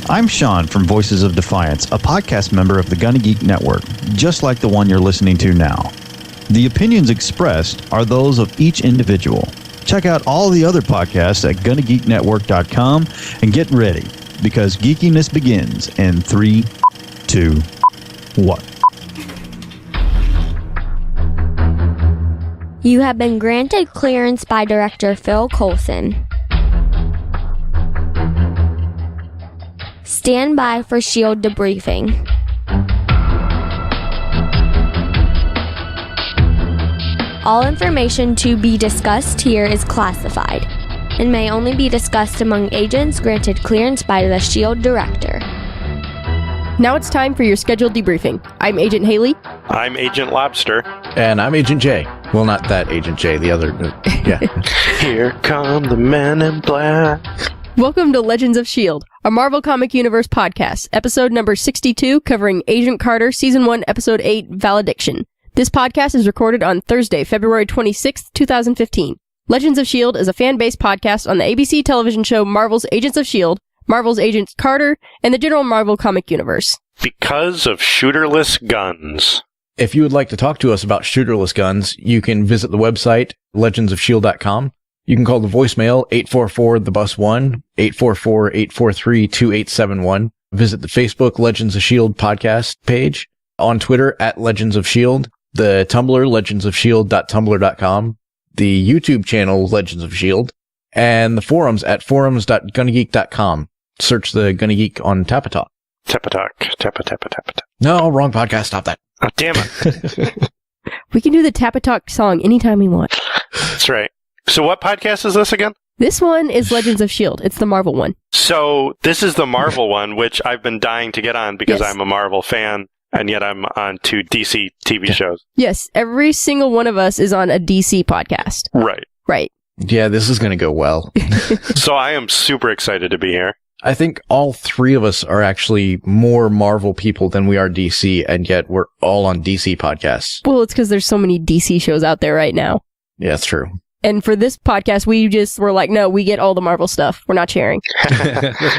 I'm Sean from Voices of Defiance, a podcast member of the Gonna Geek Network, just like the one you're listening to now. The opinions expressed are those of each individual. Check out all the other podcasts at GonnaGeekNetwork.com and get ready, because geekiness begins in 3, 2, 1. You have been granted clearance by Director Phil Coulson. Stand by for S.H.I.E.L.D. debriefing. All information to be discussed here is classified and may only be discussed among agents granted clearance by the S.H.I.E.L.D. Director. Now it's time for your scheduled debriefing. I'm Agent Haley. I'm Agent Lobster. And I'm Agent J. Well, not that Agent J, the other. Yeah. Here come the men in black. Welcome to Legends of S.H.I.E.L.D., a Marvel Comic Universe podcast, episode number 62, covering Agent Carter, Season 1, Episode 8, Valediction. This podcast is recorded on Thursday, February 26th, 2015. Legends of S.H.I.E.L.D. is a fan-based podcast on the ABC television show Marvel's Agents of S.H.I.E.L.D., Marvel's Agent Carter, and the general Marvel comic universe. Because of shooterless guns. If you would like to talk to us about shooterless guns, you can visit the website, legendsofshield.com. You can call the voicemail, 844-THE-BUS-1, 844-843-2871. Visit the Facebook Legends of S.H.I.E.L.D. podcast page, on Twitter, @Legends of S.H.I.E.L.D., the Tumblr, legendsofshield.tumblr.com, the YouTube channel, Legends of S.H.I.E.L.D., and the forums at forums.gonnageek.com. Search the Gonna Geek on Tapatalk. Tapatalk. No, wrong podcast. Stop that. Oh, damn it. We can do the Tapatalk song anytime we want. That's right. So what podcast is this again? This one is Legends of S.H.I.E.L.D. It's the Marvel one. So this is the Marvel one, which I've been dying to get on because Yes. I'm a Marvel fan, and yet I'm on 2 DC TV shows. Yes, every single one of us is on a DC podcast. Right. Right. Yeah, this is going to go well. So I am super excited to be here. I think all three of us are actually more Marvel people than we are DC, and yet we're all on DC podcasts. Well, it's because there's so many DC shows out there right now. Yeah, that's true. And for this podcast, we just were like, no, we get all the Marvel stuff. We're not sharing.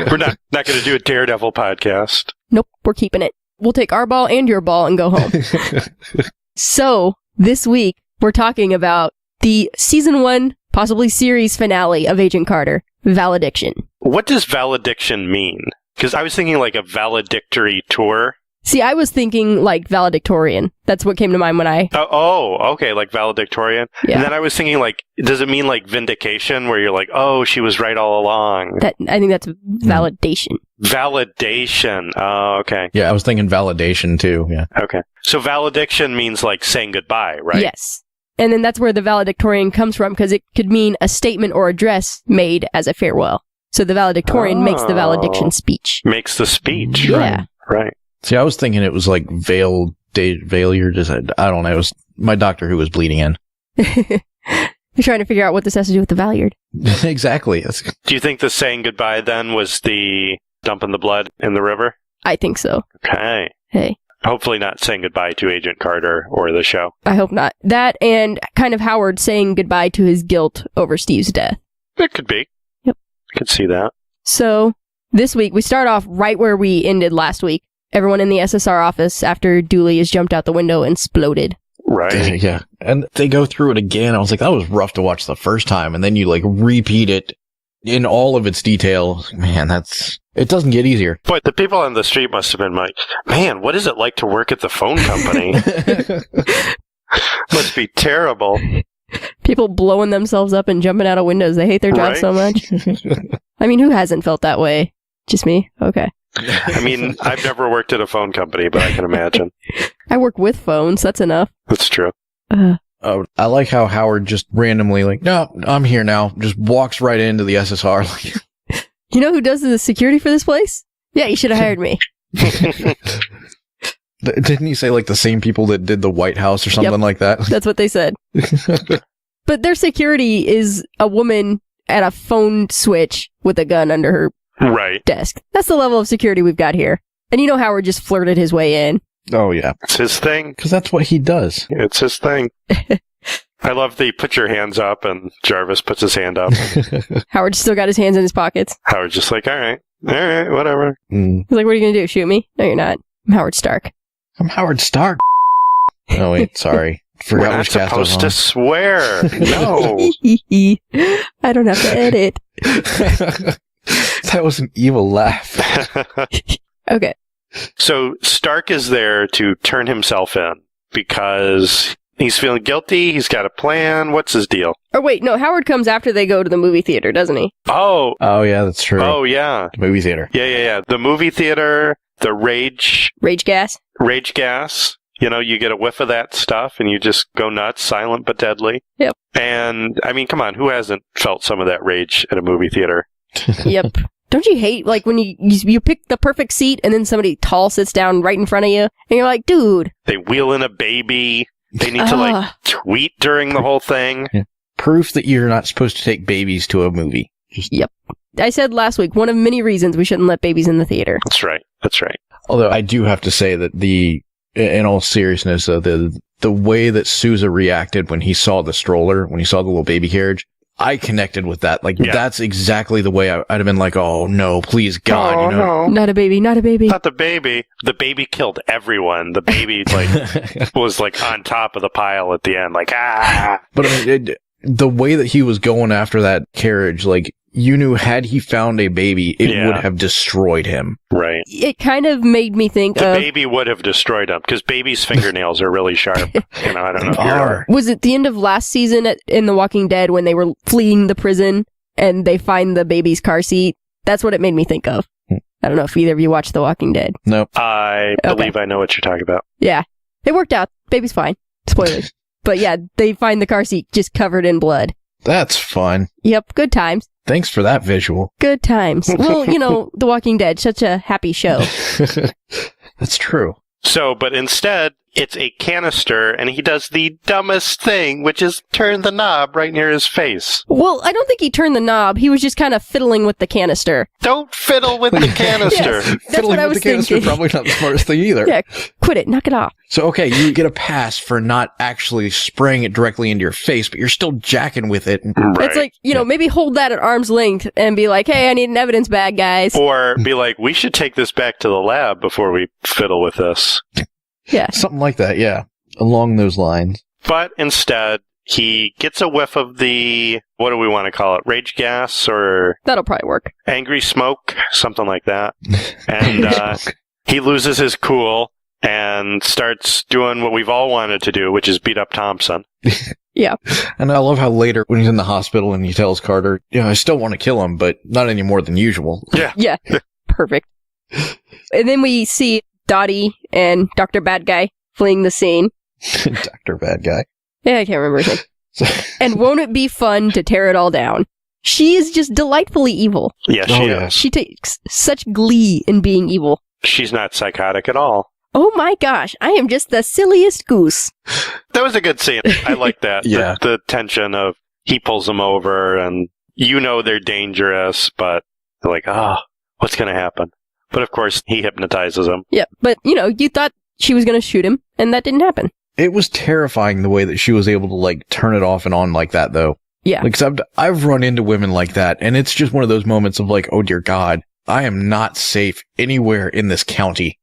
We're not going to do a Daredevil podcast. Nope, we're keeping it. We'll take our ball and your ball and go home. So, this week, we're talking about the Season 1, possibly series finale of Agent Carter, Valediction. What does Valediction mean? Because I was thinking like a valedictory tour. See, I was thinking like valedictorian. That's what came to mind when I... Okay, like valedictorian. Yeah. And then I was thinking like, does it mean like vindication, where you're like, oh, she was right all along? I think that's validation. Validation. Oh, okay. Yeah, I was thinking validation too, yeah. Okay. So valediction means like saying goodbye, right? Yes. And then that's where the valedictorian comes from, because it could mean a statement or address made as a farewell. So the valedictorian makes the valediction speech. Makes the speech. Yeah. Right. See, I was thinking it was like veilure. I don't know. It was my doctor who was bleeding in. You're trying to figure out what this has to do with the Valiard. Exactly. Do you think the saying goodbye then was the dumping the blood in the river? I think so. Okay. Hey. Hopefully not saying goodbye to Agent Carter or the show. I hope not. That and kind of Howard saying goodbye to his guilt over Steve's death. It could be. Yep. I could see that. So, this week, we start off right where we ended last week. Everyone in the SSR office, after Dooley has jumped out the window and exploded. Right. Yeah. And they go through it again. I was like, that was rough to watch the first time. And then you like repeat it in all of its detail. Man, it doesn't get easier. But the people on the street must have been like, man, what is it like to work at the phone company? Must be terrible. People blowing themselves up and jumping out of windows. They hate their job so much. I mean, who hasn't felt that way? Just me? Okay. I mean, I've never worked at a phone company, but I can imagine. I work with phones. That's enough. That's true. Oh, I like how Howard just randomly like, no, I'm here now. Just walks right into the SSR. You know who does the security for this place? Yeah, you should have hired me. Didn't he say like the same people that did the White House or something like that? That's what they said. But their security is a woman at a phone switch with a gun under her desk. That's the level of security we've got here. And you know Howard just flirted his way in. Oh, yeah. It's his thing. Because that's what he does. It's his thing. I love the put your hands up, and Jarvis puts his hand up. Howard still got his hands in his pockets. Howard's just like, all right. All right, whatever. He's like, what are you going to do? Shoot me? No, you're not. I'm Howard Stark. I'm Howard Stark. Oh, wait, sorry. We're Forgot not which cast I was supposed on. to swear. No. I don't have to edit. That was an evil laugh. Okay. So Stark is there to turn himself in because he's feeling guilty. He's got a plan. What's his deal? Oh, wait, no, Howard comes after they go to the movie theater, doesn't he? Oh, Yeah, that's true. oh yeah. The movie theater. Yeah. The movie theater, the rage Rage gas. You know, you get a whiff of that stuff and you just go nuts, silent but deadly. Yep. And, I mean, come on, who hasn't felt some of that rage at a movie theater? Yep. Don't you hate, like, when you pick the perfect seat and then somebody tall sits down right in front of you and you're like, dude. They wheel in a baby. They need to, like, tweet during the whole thing. Yeah. Proof that you're not supposed to take babies to a movie. Yep. I said last week, one of many reasons we shouldn't let babies in the theater. That's right. Although I do have to say that in all seriousness, the way that Sousa reacted when he saw the stroller, when he saw the little baby carriage, I connected with that. Like, That's exactly the way I'd have been like, oh no, please God, Oh, no. Not a baby. Not the baby. The baby killed everyone. The baby, like, was, like, on top of the pile at the end, like, ah. But I mean, the way that he was going after that carriage, like, you knew had he found a baby, it would have destroyed him. Right. It kind of made me think The baby would have destroyed him, because baby's fingernails are really sharp. You know, I don't know if you're... Was it the end of last season in The Walking Dead when they were fleeing the prison and they find the baby's car seat? That's what it made me think of. I don't know if either of you watched The Walking Dead. Nope. I believe I know what you're talking about. Yeah. It worked out. Baby's fine. Spoilers. But yeah, they find the car seat just covered in blood. That's fun. Yep. Good times. Thanks for that visual. Good times. Well, you know, The Walking Dead, such a happy show. That's true. So, but instead, it's a canister, and he does the dumbest thing, which is turn the knob right near his face. Well, I don't think he turned the knob. He was just kind of fiddling with the canister. Don't fiddle with the canister. Yes, that's Fiddling what I with was the canister thinking. probably not the smartest thing either. Yeah, quit it. Knock it off. So, okay, you get a pass for not actually spraying it directly into your face, but you're still jacking with it. Right. It's like, you know, maybe hold that at arm's length and be like, hey, I need an evidence bag, guys. Or be like, we should take this back to the lab before we fiddle with this. Yeah. Something like that, yeah. Along those lines. But instead, he gets a whiff of the, what do we want to call it, rage gas or That'll probably work. angry smoke, something like that. And he loses his cool and starts doing what we've all wanted to do, which is beat up Thompson. Yeah. And I love how later, when he's in the hospital and he tells Carter, I still want to kill him, but not any more than usual. Yeah. Yeah. Perfect. And then we see Dottie and Dr. Bad Guy fleeing the scene. Dr. Bad Guy. Yeah, I can't remember his name. And won't it be fun to tear it all down? She is just delightfully evil. Yeah, she is. She takes such glee in being evil. She's not psychotic at all. Oh my gosh, I am just the silliest goose. That was a good scene. I like that. Yeah. The tension of he pulls them over and you know they're dangerous, but they're like, what's going to happen? But of course, he hypnotizes him. Yeah, but you know, you thought she was going to shoot him, and that didn't happen. It was terrifying the way that she was able to, like, turn it off and on like that, though. Yeah. Like, 'cause I've run into women like that, and it's just one of those moments of like, oh dear God, I am not safe anywhere in this county.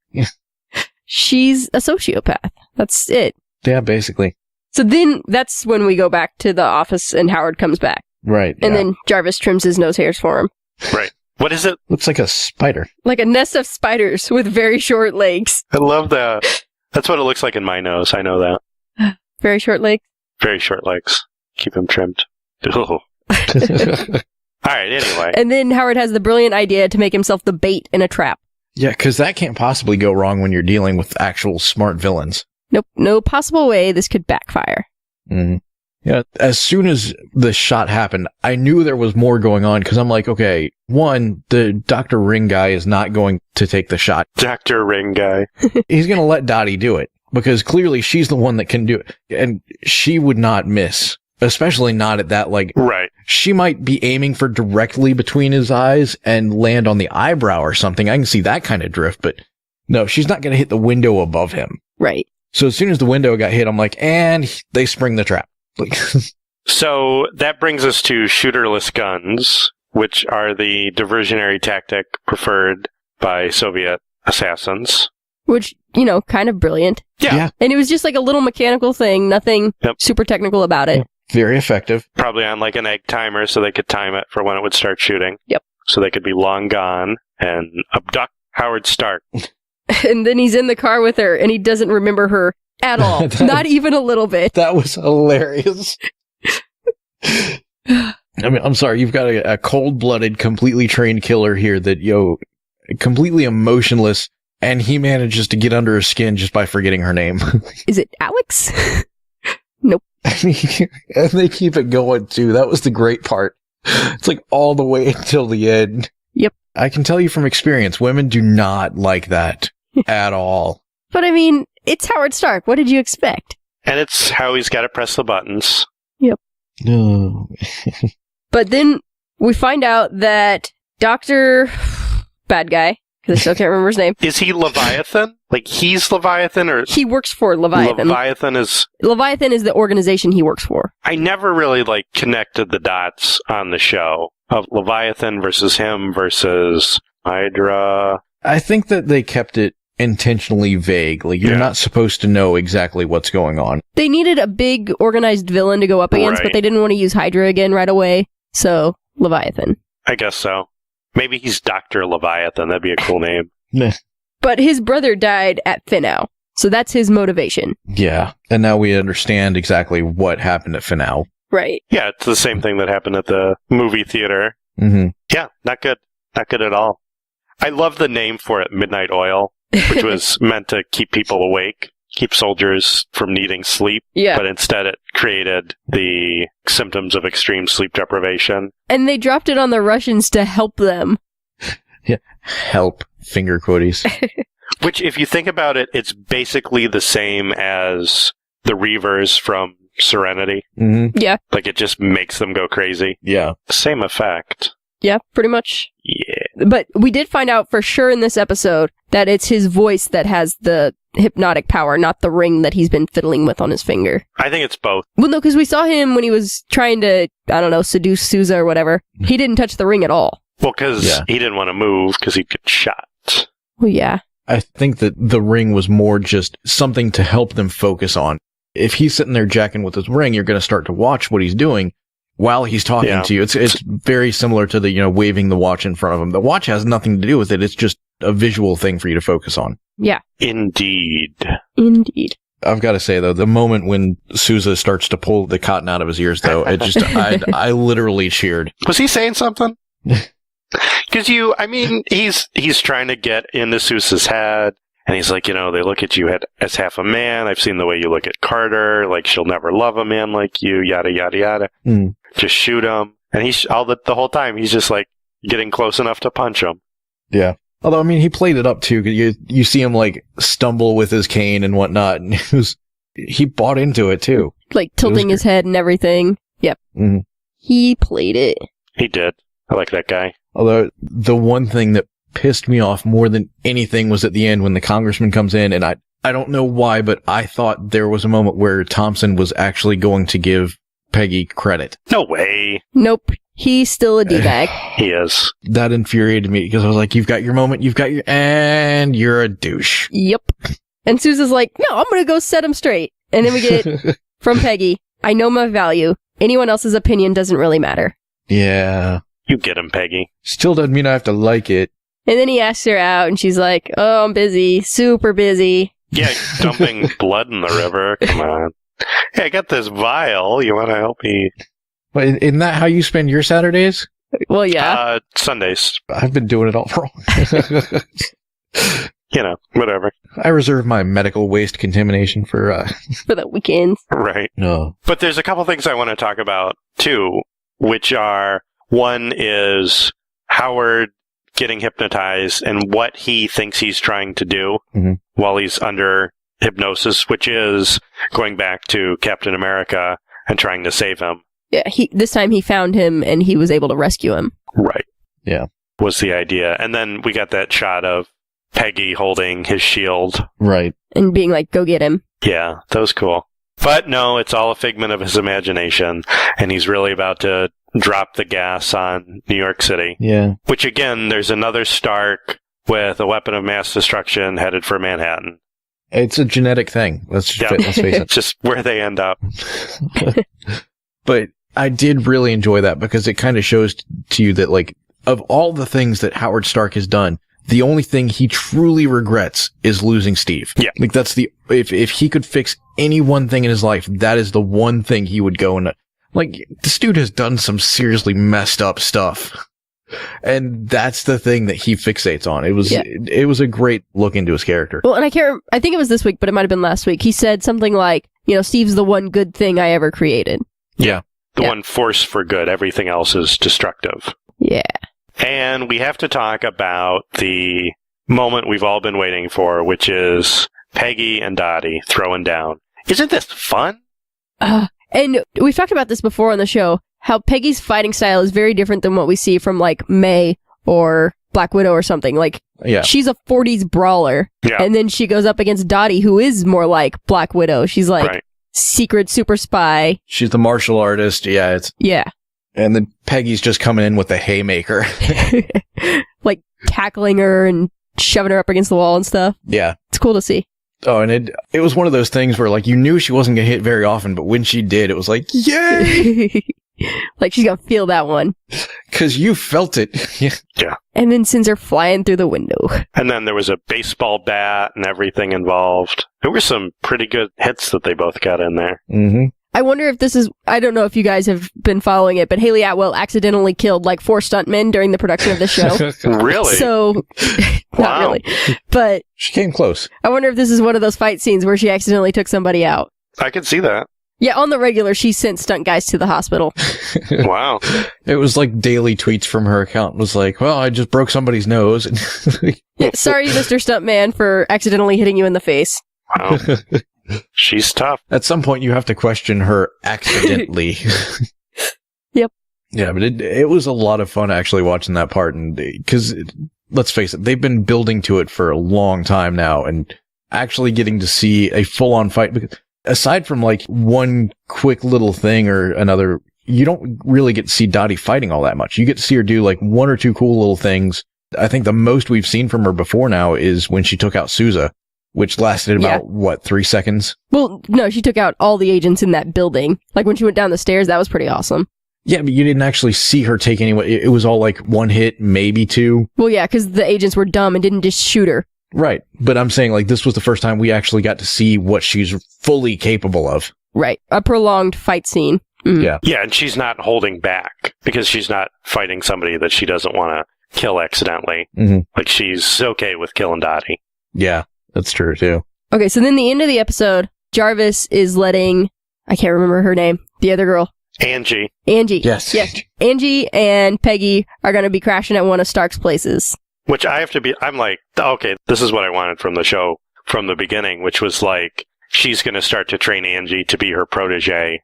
She's a sociopath. That's it. Yeah, basically. So then that's when we go back to the office and Howard comes back. Right. And yeah. then Jarvis trims his nose hairs for him. Right. What is it? Looks like a spider. Like a nest of spiders with very short legs. I love that. That's what it looks like in my nose. I know that. Very short legs. Very short legs. Keep them trimmed. All right, anyway. And then Howard has the brilliant idea to make himself the bait in a trap. Yeah, because that can't possibly go wrong when you're dealing with actual smart villains. Nope, no possible way this could backfire. Mm-hmm. Yeah, as soon as the shot happened, I knew there was more going on because I'm like, okay, one, the Dr. Ring guy is not going to take the shot. Dr. Ring guy. He's going to let Dottie do it because clearly she's the one that can do it. And she would not miss, especially not at that, like, Right. she might be aiming for directly between his eyes and land on the eyebrow or something. I can see that kind of drift, but no, she's not going to hit the window above him. Right. So as soon as the window got hit, I'm like, and they spring the trap. Like, So that brings us to shooterless guns, which are the diversionary tactic preferred by Soviet assassins. Which, kind of brilliant. Yeah. And it was just like a little mechanical thing, nothing super technical about it. Very effective. Probably on like an egg timer so they could time it for when it would start shooting. Yep. So they could be long gone and abduct Howard Stark. And then he's in the car with her and he doesn't remember her at all. Not even a little bit. That was hilarious. I mean, I'm sorry, you've got a cold-blooded, completely trained killer here that, completely emotionless, and he manages to get under her skin just by forgetting her name. Is it Alex? Nope. And they keep it going, too. That was the great part. It's like all the way until the end. Yep. I can tell you from experience, women do not like that at all. But I mean, it's Howard Stark. What did you expect? And it's how he's got to press the buttons. Yep. No. But then we find out that Dr. Bad Guy, because I still can't remember his name. Is he Leviathan? Like, he's Leviathan, or... He works for Leviathan. Leviathan is the organization he works for. I never really, connected the dots on the show of Leviathan versus him versus Hydra. I think that they kept it intentionally vague. Like, you're not supposed to know exactly what's going on. They needed a big, organized villain to go up against, but they didn't want to use Hydra again right away, so Leviathan. I guess so. Maybe he's Dr. Leviathan. That'd be a cool name. But his brother died at Finau, so that's his motivation. Yeah, and now we understand exactly what happened at Finau. Right. Yeah, it's the same thing that happened at the movie theater. Mm-hmm. Yeah, not good. Not good at all. I love the name for it, Midnight Oil, which was meant to keep people awake, keep soldiers from needing sleep. Yeah. But instead it created the symptoms of extreme sleep deprivation. And they dropped it on the Russians to help them. Yeah. Help. Finger quoties. Which, if you think about it, it's basically the same as the Reavers from Serenity. Mm-hmm. Yeah. Like, it just makes them go crazy. Yeah. Same effect. Yeah, pretty much. Yeah. But we did find out for sure in this episode that it's his voice that has the hypnotic power, not the ring that he's been fiddling with on his finger. I think it's both. Well, no, because we saw him when he was trying to, seduce Sousa or whatever. He didn't touch the ring at all. Well, because he didn't want to move because he'd get shot. Well, yeah. I think that the ring was more just something to help them focus on. If he's sitting there jacking with his ring, you're going to start to watch what he's doing while he's talking to you. It's very similar to the, waving the watch in front of him. The watch has nothing to do with it. It's just a visual thing for you to focus on. Yeah. Indeed. I've got to say, though, the moment when Sousa starts to pull the cotton out of his ears, though, it just, I literally cheered. Was he saying something? Because he's trying to get into Sousa's head, and he's like, they look at you as half a man. I've seen the way you look at Carter, like she'll never love a man like you, yada, yada, yada. Mm. Just shoot him. And he's the whole time, he's just like getting close enough to punch him. Yeah. Although, he played it up too, because you see him stumble with his cane and whatnot, and he bought into it too. Like tilting his head and everything. Yep. Mm-hmm. He played it. He did. I like that guy. Although, the one thing that pissed me off more than anything was at the end when the congressman comes in, and I don't know why, but I thought there was a moment where Thompson was actually going to give Peggy credit. No way. Nope. He's still a D-bag. He is. That infuriated me, because I was like, you've got your moment, and you're a douche. Yep. And Sousa's like, no, I'm going to go set him straight. And then we get from Peggy, I know my value. Anyone else's opinion doesn't really matter. Yeah. You get him, Peggy. Still doesn't mean I have to like it. And then he asks her out, and she's like, oh, I'm busy. Super busy. Yeah, dumping blood in the river. Come on. Hey, I got this vial. You want to help me? But isn't that how you spend your Saturdays? Well, yeah. Sundays. I've been doing it all wrong. Whatever. I reserve my medical waste contamination for the weekends. Right. No. But there's a couple things I want to talk about, too, which are, one is Howard getting hypnotized and what he thinks he's trying to do while he's under hypnosis, which is going back to Captain America and trying to save him. Yeah, this time he found him and he was able to rescue him. Right. Yeah. Was the idea. And then we got that shot of Peggy holding his shield. Right. And being like, go get him. Yeah, that was cool. But no, it's all a figment of his imagination, and he's really about to drop the gas on New York City. Yeah. Which, again, there's another Stark with a weapon of mass destruction headed for Manhattan. It's a genetic thing. Let's face it. It's just where they end up. But I did really enjoy that because it kind of shows to you that, like, of all the things that Howard Stark has done, the only thing he truly regrets is losing Steve. Yeah. Like, that's if he could fix any one thing in his life, that is the one thing he would go and, like, this dude has done some seriously messed up stuff. And that's the thing that he fixates on. It was a great look into his character. Well, and I think it was this week, but it might have been last week. He said something like, Steve's the one good thing I ever created. Yeah. The one force for good. Everything else is destructive. Yeah. And we have to talk about the moment we've all been waiting for, which is Peggy and Dottie throwing down. Isn't this fun? And we've talked about this before on the show, how Peggy's fighting style is very different than what we see from, like, May or Black Widow or something. Like, she's a 40s brawler. Yeah. And then she goes up against Dottie, who is more like Black Widow. She's like secret super spy. She's the martial artist. Yeah. Yeah. And then Peggy's just coming in with the haymaker. Like, tackling her and shoving her up against the wall and stuff. Yeah. It's cool to see. Oh, and it was one of those things where, like, you knew she wasn't going to hit very often, but when she did, it was like, yay! Like, she's going to feel that one. Because you felt it. Yeah. And then sends her flying through the window. And then there was a baseball bat and everything involved. There were some pretty good hits that they both got in there. Mm-hmm. I wonder if this is, I don't know if you guys have been following it, but Haley Atwell accidentally killed like 4 stuntmen during the production of the show. Really? So, not really. But she came close. I wonder if this is one of those fight scenes where she accidentally took somebody out. I could see that. Yeah, on the regular, she sent stunt guys to the hospital. Wow. It was like daily tweets from her account. It was like, well, I just broke somebody's nose. Yeah, sorry, Mr. Stuntman, for accidentally hitting you in the face. Wow. She's tough. At some point, you have to question her accidentally. Yep. Yeah, but it was a lot of fun actually watching that part. And because, let's face it, they've been building to it for a long time now. And actually getting to see a full-on fight, because aside from like one quick little thing or another, you don't really get to see Dottie fighting all that much. You get to see her do like 1 or 2 cool little things. I think the most we've seen from her before now is when she took out Sousa, which lasted about, 3 seconds? Well, no, she took out all the agents in that building. Like when she went down the stairs, that was pretty awesome. Yeah, but you didn't actually see her take any. It was all like 1 hit, maybe 2. Well, yeah, because the agents were dumb and didn't just shoot her. Right. But I'm saying, like, this was the first time we actually got to see what she's fully capable of. Right. A prolonged fight scene. Mm. Yeah. Yeah, and she's not holding back because she's not fighting somebody that she doesn't want to kill accidentally. Mm-hmm. Like, she's okay with killing Dottie. Yeah, that's true, too. Okay, so then the end of the episode, Jarvis is letting, I can't remember her name, the other girl. Angie. Yes. Angie and Peggy are going to be crashing at one of Stark's places. Which I'm like, okay, this is what I wanted from the show from the beginning, which was like, she's going to start to train Angie to be her protege.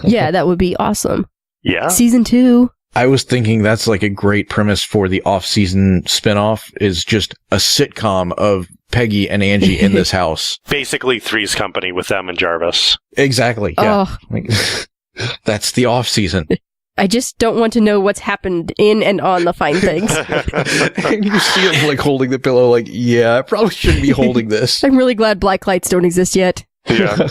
Yeah, that would be awesome. Yeah. Season 2. I was thinking that's like a great premise for the off-season spinoff, is just a sitcom of Peggy and Angie in this house. Basically Three's Company with them and Jarvis. Exactly, yeah. Oh. Like, that's the off-season. I just don't want to know what's happened in and on the Fine Things. And you see him like holding the pillow like, yeah, I probably shouldn't be holding this. I'm really glad black lights don't exist yet. Yeah.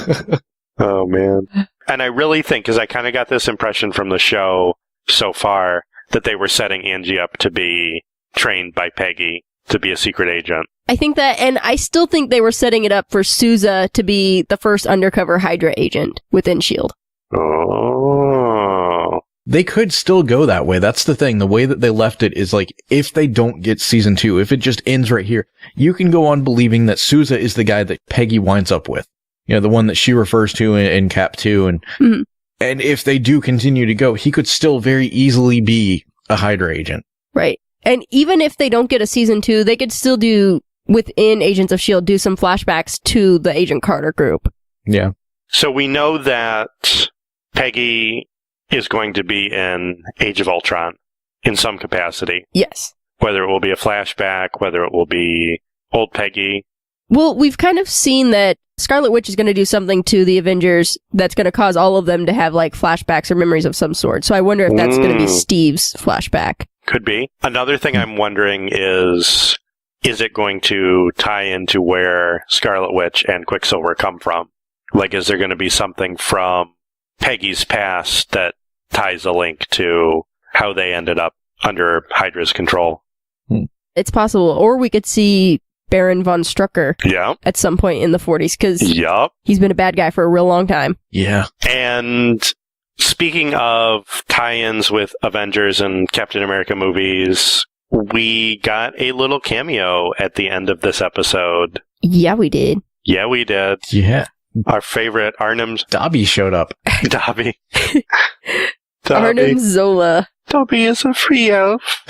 Oh, man. And I really think, because I kind of got this impression from the show so far, that they were setting Angie up to be trained by Peggy to be a secret agent. I think that, and I still think they were setting it up for Sousa to be the first undercover Hydra agent within S.H.I.E.L.D. Oh. They could still go that way. That's the thing. The way that they left it is like, if they don't get season 2, if it just ends right here, you can go on believing that Sousa is the guy that Peggy winds up with. You know, the one that she refers to in Cap 2. And, and if they do continue to go, he could still very easily be a Hydra agent. Right. And even if they don't get a season 2, they could still do, within Agents of S.H.I.E.L.D., do some flashbacks to the Agent Carter group. Yeah. So we know that Peggy is going to be in Age of Ultron in some capacity. Yes. Whether it will be a flashback, whether it will be old Peggy. Well, we've kind of seen that Scarlet Witch is going to do something to the Avengers that's going to cause all of them to have, like, flashbacks or memories of some sort. So I wonder if that's going to be Steve's flashback. Could be. Another thing I'm wondering is it going to tie into where Scarlet Witch and Quicksilver come from? Like, is there going to be something from Peggy's past that ties a link to how they ended up under Hydra's control? It's possible. Or we could see Baron von Strucker at some point in the 40s, because he's been a bad guy for a real long time. Yeah. And speaking of tie-ins with Avengers and Captain America movies, we got a little cameo at the end of this episode. Yeah, we did. Yeah, we did. Yeah. Our favorite Arnhem Dobby showed up. Dobby. Arnhem Zola. Dobby is a free elf.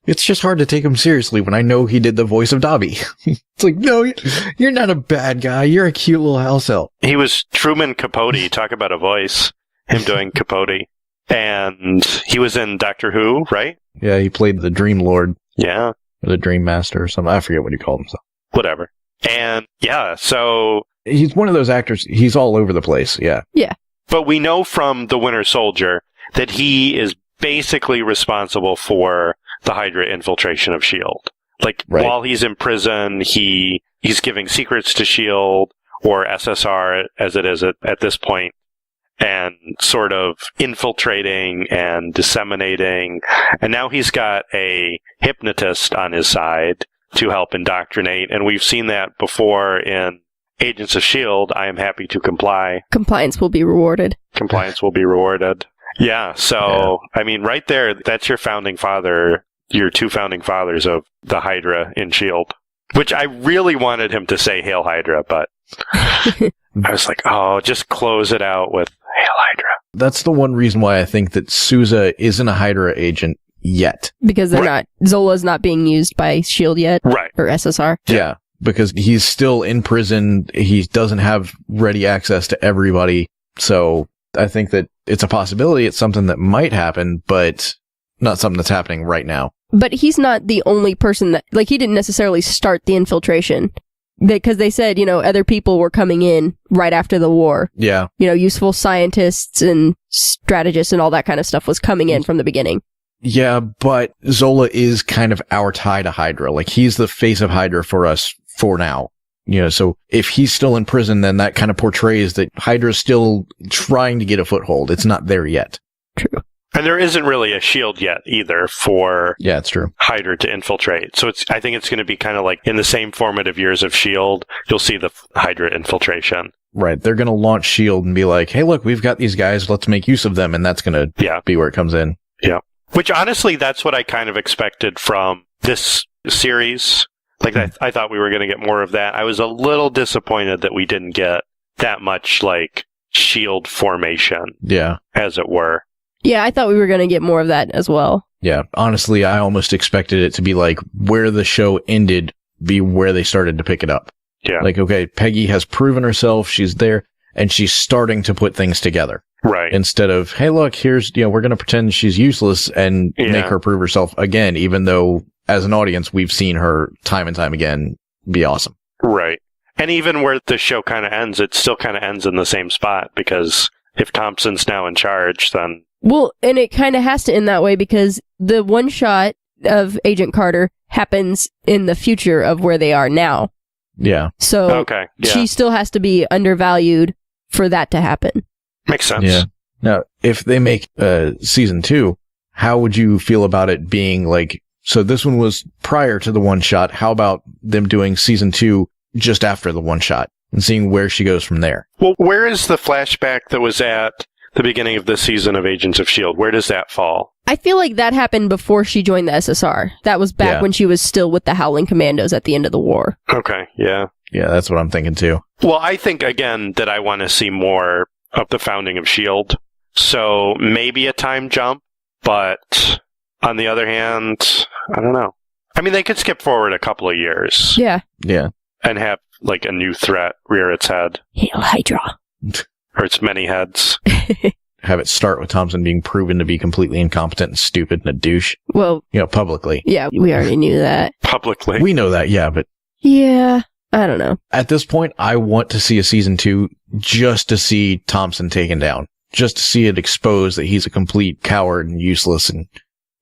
It's just hard to take him seriously when I know he did the voice of Dobby. It's like, no, you're not a bad guy. You're a cute little house elf. He was Truman Capote. Talk about a voice. Him doing Capote. And he was in Doctor Who, right? Yeah, he played the Dream Lord. Yeah. Or the Dream Master or something. I forget what he called himself. Whatever. And yeah, so... he's one of those actors. He's all over the place. Yeah. Yeah. But we know from The Winter Soldier that he is basically responsible for the Hydra infiltration of S.H.I.E.L.D. Like, while he's in prison, he's giving secrets to S.H.I.E.L.D. or SSR as it is at this point, and sort of infiltrating and disseminating. And now he's got a hypnotist on his side to help indoctrinate. And we've seen that before in Agents of S.H.I.E.L.D. I am happy to comply. Compliance will be rewarded. Compliance will be rewarded. Yeah, so, I mean, right there, that's your founding father, your two founding fathers of the Hydra in S.H.I.E.L.D. Which I really wanted him to say Hail Hydra, but I was like, oh, just close it out with Hail Hydra. That's the one reason why I think that Sousa isn't a Hydra agent yet. Because they're not, Zola's not being used by S.H.I.E.L.D. yet. Right. Or SSR. Yeah, because he's still in prison. He doesn't have ready access to everybody. So I think that it's a possibility. It's something that might happen, but not something that's happening right now. But he's not the only person that, like, he didn't necessarily start the infiltration. Because they said, you know, other people were coming in right after the war. Yeah. You know, useful scientists and strategists and all that kind of stuff was coming in from the beginning. Yeah, but Zola is kind of our tie to Hydra. Like, he's the face of Hydra for us for now. You know, so if he's still in prison, then that kind of portrays that Hydra's still trying to get a foothold. It's not there yet. True. And there isn't really a S.H.I.E.L.D. yet either for it's true. Hydra to infiltrate. So I think it's going to be kind of like in the same formative years of S.H.I.E.L.D., you'll see the Hydra infiltration. Right. They're going to launch S.H.I.E.L.D. and be like, hey, look, we've got these guys. Let's make use of them. And that's going to be where it comes in. Yeah. Which honestly, that's what I kind of expected from this series. Like, I thought we were going to get more of that. I was a little disappointed that we didn't get that much, like, S.H.I.E.L.D. formation. Yeah. As it were. Yeah, I thought we were going to get more of that as well. Yeah. Honestly, I almost expected it to be like where the show ended, be where they started to pick it up. Yeah. Like, okay, Peggy has proven herself. She's there and she's starting to put things together. Right. Instead of, hey, look, here's, you know, we're going to pretend she's useless and make her prove herself again, even though as an audience, we've seen her time and time again be awesome. Right. And even where the show kind of ends, it still kind of ends in the same spot, because if Thompson's now in charge, then... Well, and it kind of has to end that way because the one shot of Agent Carter happens in the future of where they are now. Yeah. So she still has to be undervalued for that to happen. Makes sense. Yeah. Now, if they make season 2, how would you feel about it being like, so this one was prior to the one shot. How about them doing season 2 just after the one shot and seeing where she goes from there? Well, where is the flashback that was at the beginning of this season of Agents of S.H.I.E.L.D.? Where does that fall? I feel like that happened before she joined the SSR. That was back when she was still with the Howling Commandos at the end of the war. Okay, yeah. Yeah, that's what I'm thinking too. Well, I think, again, that I want to see more of the founding of S.H.I.E.L.D. So maybe a time jump, but on the other hand, I don't know. I mean, they could skip forward a couple of years. Yeah. Yeah. And have, like, a new threat rear its head. Hail Hydra. Or its many heads. Have it start with Thompson being proven to be completely incompetent and stupid and a douche. Well, you know, publicly. Yeah, we already knew that. Publicly. We know that, yeah, but... Yeah. I don't know. At this point, I want to see a season 2 just to see Thompson taken down. Just to see it exposed that he's a complete coward and useless and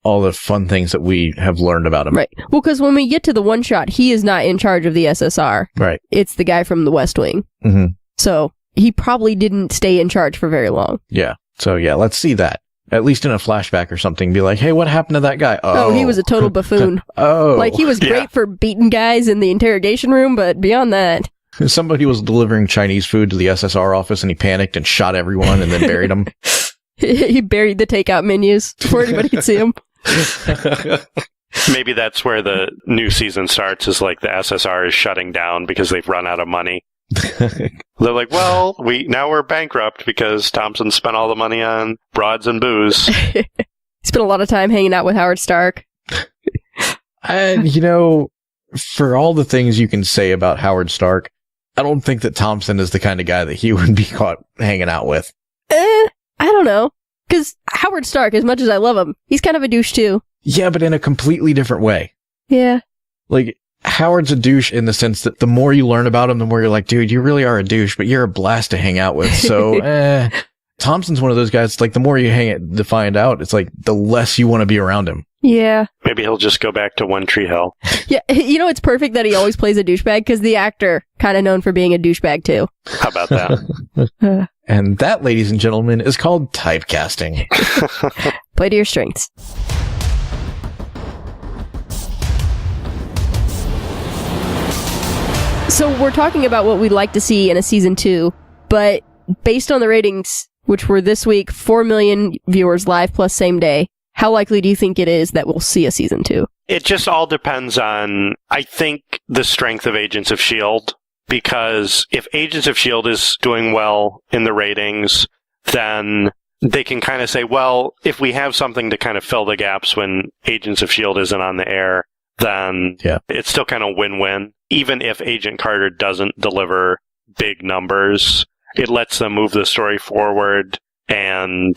all the fun things that we have learned about him. Right. Well, because when we get to the one shot, he is not in charge of the SSR. Right. It's the guy from the West Wing. Mm-hmm. So he probably didn't stay in charge for very long. Yeah. So yeah, let's see that. At least in a flashback or something, be like, hey, what happened to that guy? Oh, he was a total buffoon. Like, he was great for beating guys in the interrogation room, but beyond that... Somebody was delivering Chinese food to the SSR office, and he panicked and shot everyone and then buried them. He buried the takeout menus before anybody could see them. Maybe that's where the new season starts, is like the SSR is shutting down because they've run out of money. They're like, well, we're bankrupt because Thompson spent all the money on broads and booze. He spent a lot of time hanging out with Howard Stark. And, for all the things you can say about Howard Stark, I don't think that Thompson is the kind of guy that he would be caught hanging out with. I don't know. Because Howard Stark, as much as I love him, he's kind of a douche too. Yeah, but in a completely different way. Yeah. Like, Howard's a douche in the sense that the more you learn about him, the more you're like, dude, you really are a douche, but you're a blast to hang out with. So, Thompson's one of those guys, like, the more you to find out, it's like, the less you want to be around him. Yeah. Maybe he'll just go back to One Tree Hill. Yeah, it's perfect that he always plays a douchebag, because the actor, kind of known for being a douchebag too. How about that? And that, ladies and gentlemen, is called typecasting. Play to your strengths. So we're talking about what we'd like to see in a season 2, but based on the ratings, which were this week 4 million viewers live plus same day, how likely do you think it is that we'll see a season 2? It just all depends on, I think, the strength of Agents of S.H.I.E.L.D. Because if Agents of S.H.I.E.L.D. is doing well in the ratings, then they can kind of say, well, if we have something to kind of fill the gaps when Agents of S.H.I.E.L.D. isn't on the air, then it's still kind of win-win. Even if Agent Carter doesn't deliver big numbers, it lets them move the story forward and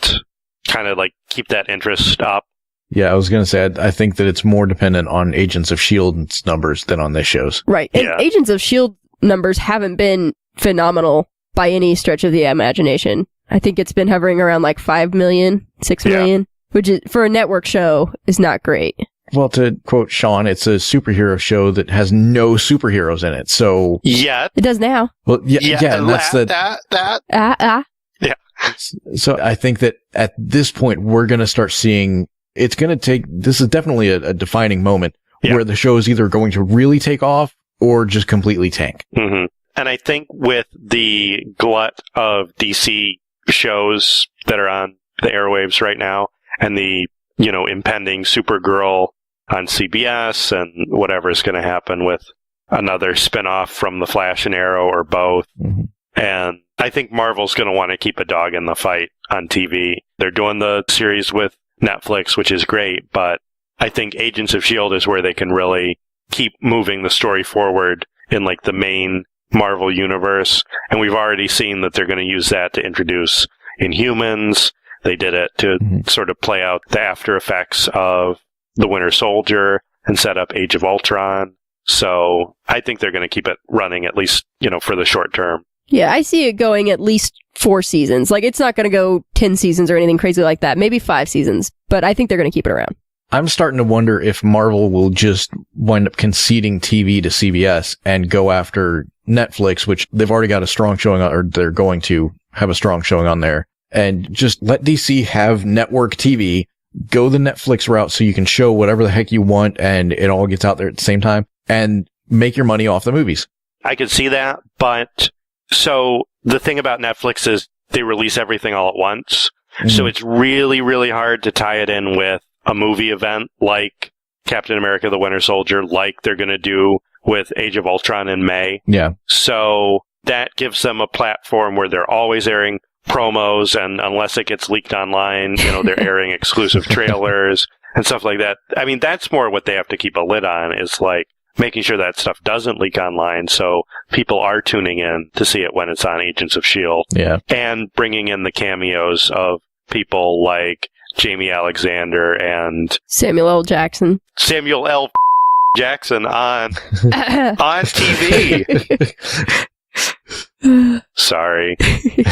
kind of like keep that interest up. Yeah, I was going to say, I think that it's more dependent on Agents of S.H.I.E.L.D's numbers than on this show's. Right. And Agents of S.H.I.E.L.D. numbers haven't been phenomenal by any stretch of the imagination. I think it's been hovering around like 5 million, 6 million, which is, for a network show, is not great. Well, to quote Sean, it's a superhero show that has no superheroes in it, so... Yeah. It does now. Well, and that's Yeah. So I think that at this point, we're going to start seeing... It's going to take... This is definitely a defining moment where the show is either going to really take off or just completely tank. Mm-hmm. And I think with the glut of DC shows that are on the airwaves right now, and the, impending Supergirl on CBS, and whatever is going to happen with another spinoff from The Flash and Arrow, or both. Mm-hmm. And I think Marvel's going to want to keep a dog in the fight on TV. They're doing the series with Netflix, which is great, but I think Agents of S.H.I.E.L.D. is where they can really keep moving the story forward in like the main Marvel universe. And we've already seen that they're going to use that to introduce Inhumans. They did it to sort of play out the after effects of The Winter Soldier and set up Age of Ultron. So I think they're going to keep it running, at least, for the short term. Yeah, I see it going at least 4 seasons. Like, it's not going to go 10 seasons or anything crazy like that. Maybe 5 seasons. But I think they're going to keep it around. I'm starting to wonder if Marvel will just wind up conceding TV to CBS and go after Netflix, which they've already got a strong showing on, or they're going to have a strong showing on there, and just let DC have network TV, go the Netflix route so you can show whatever the heck you want and it all gets out there at the same time, and make your money off the movies. I could see that, but so the thing about Netflix is they release everything all at once. Mm-hmm. So it's really, really hard to tie it in with a movie event like Captain America, the Winter Soldier, like they're going to do with Age of Ultron in May. Yeah. So that gives them a platform where they're always airing promos, and unless it gets leaked online, they're airing exclusive trailers and stuff like that. I mean, that's more what they have to keep a lid on, is like making sure that stuff doesn't leak online, so people are tuning in to see it when it's on Agents of S.H.I.E.L.D. Yeah. And bringing in the cameos of people like Jamie Alexander and Samuel L. Jackson. Samuel L. Jackson on TV. Sorry.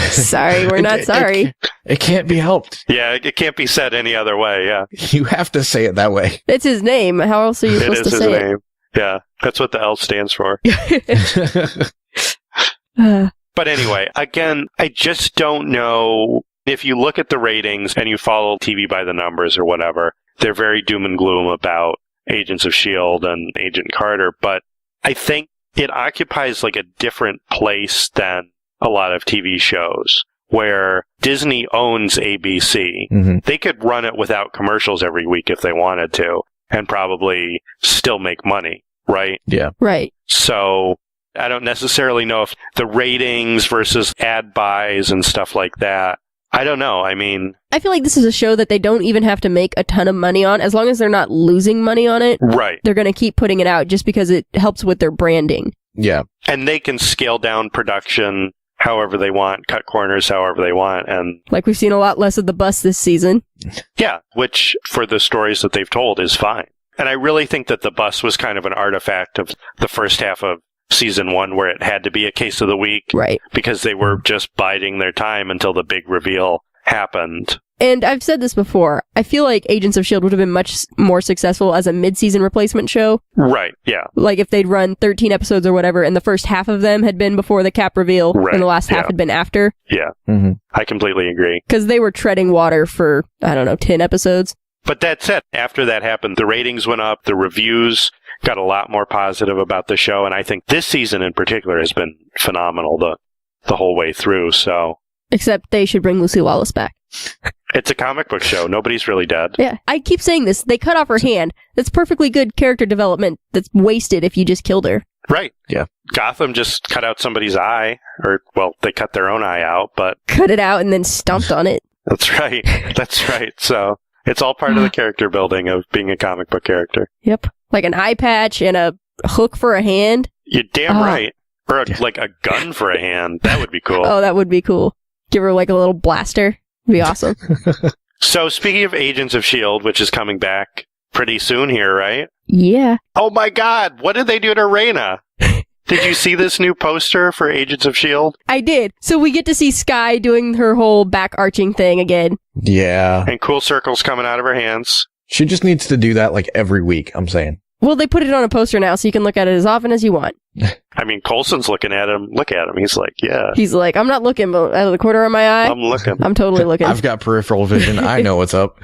Sorry, we're not sorry. It can't be helped. Yeah, it can't be said any other way, yeah. You have to say it that way. It's his name. How else are you supposed to say it? It is his name. Yeah, that's what the L stands for. But anyway, again, I just don't know. If you look at the ratings and you follow TV by the numbers or whatever, they're very doom and gloom about Agents of S.H.I.E.L.D. and Agent Carter, but I think it occupies like a different place than a lot of TV shows where Disney owns ABC. Mm-hmm. They could run it without commercials every week if they wanted to and probably still make money, right? Yeah. Right. So I don't necessarily know if the ratings versus ad buys and stuff like that. I don't know. I mean, I feel like this is a show that they don't even have to make a ton of money on. As long as they're not losing money on it, right? They're going to keep putting it out just because it helps with their branding. Yeah. And they can scale down production however they want, cut corners however they want. And like we've seen a lot less of the bus this season. Yeah, which for the stories that they've told is fine. And I really think that the bus was kind of an artifact of the first half of season 1 where it had to be a case of the week. Right. Because they were just biding their time until the big reveal happened. And I've said this before. I feel like Agents of S.H.I.E.L.D. would have been much more successful as a mid-season replacement show. Right, yeah. Like if they'd run 13 episodes or whatever, and the first half of them had been before the cap reveal, and the last half had been after. Yeah, I completely agree. Because they were treading water for, 10 episodes. But that's it. After that happened, the ratings went up, the reviews got a lot more positive about the show, and I think this season in particular has been phenomenal the whole way through, so... Except they should bring Lucy Lawless back. It's a comic book show. Nobody's really dead. Yeah, I keep saying this. They cut off her hand. That's perfectly good character development that's wasted if you just killed her. Right. Yeah. Gotham just cut out somebody's eye, or, well, they cut their own eye out, but... Cut it out and then stomped on it. That's right. That's right. So... It's all part of the character building of being a comic book character. Yep. Like an eye patch and a hook for a hand. You're damn right. Or like a gun for a hand. That would be cool. Oh, that would be cool. Give her like a little blaster. It'd be awesome. So speaking of Agents of S.H.I.E.L.D., which is coming back pretty soon here, right? Yeah. Oh my god, what did they do to Raina? Did you see this new poster for Agents of S.H.I.E.L.D.? I did. So we get to see Skye doing her whole back arching thing again. Yeah. And cool circles coming out of her hands. She just needs to do that like every week, I'm saying. Well, they put it on a poster now, so you can look at it as often as you want. I mean, Coulson's looking at him. Look at him. He's like, yeah. He's like, I'm not looking, but out of the corner of my eye. I'm looking. I'm totally looking. I've got peripheral vision. I know what's up.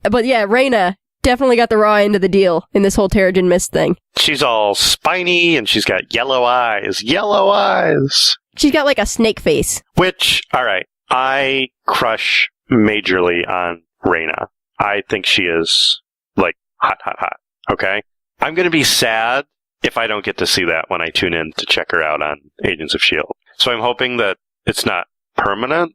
But yeah, Raina definitely got the raw end of the deal in this whole Terrigen Mist thing. She's all spiny, and she's got yellow eyes. Yellow eyes! She's got like a snake face. Which, alright, I crush majorly on Raina. I think she is, like, hot, hot, hot. Okay? I'm gonna be sad if I don't get to see that when I tune in to check her out on Agents of S.H.I.E.L.D. So I'm hoping that it's not permanent.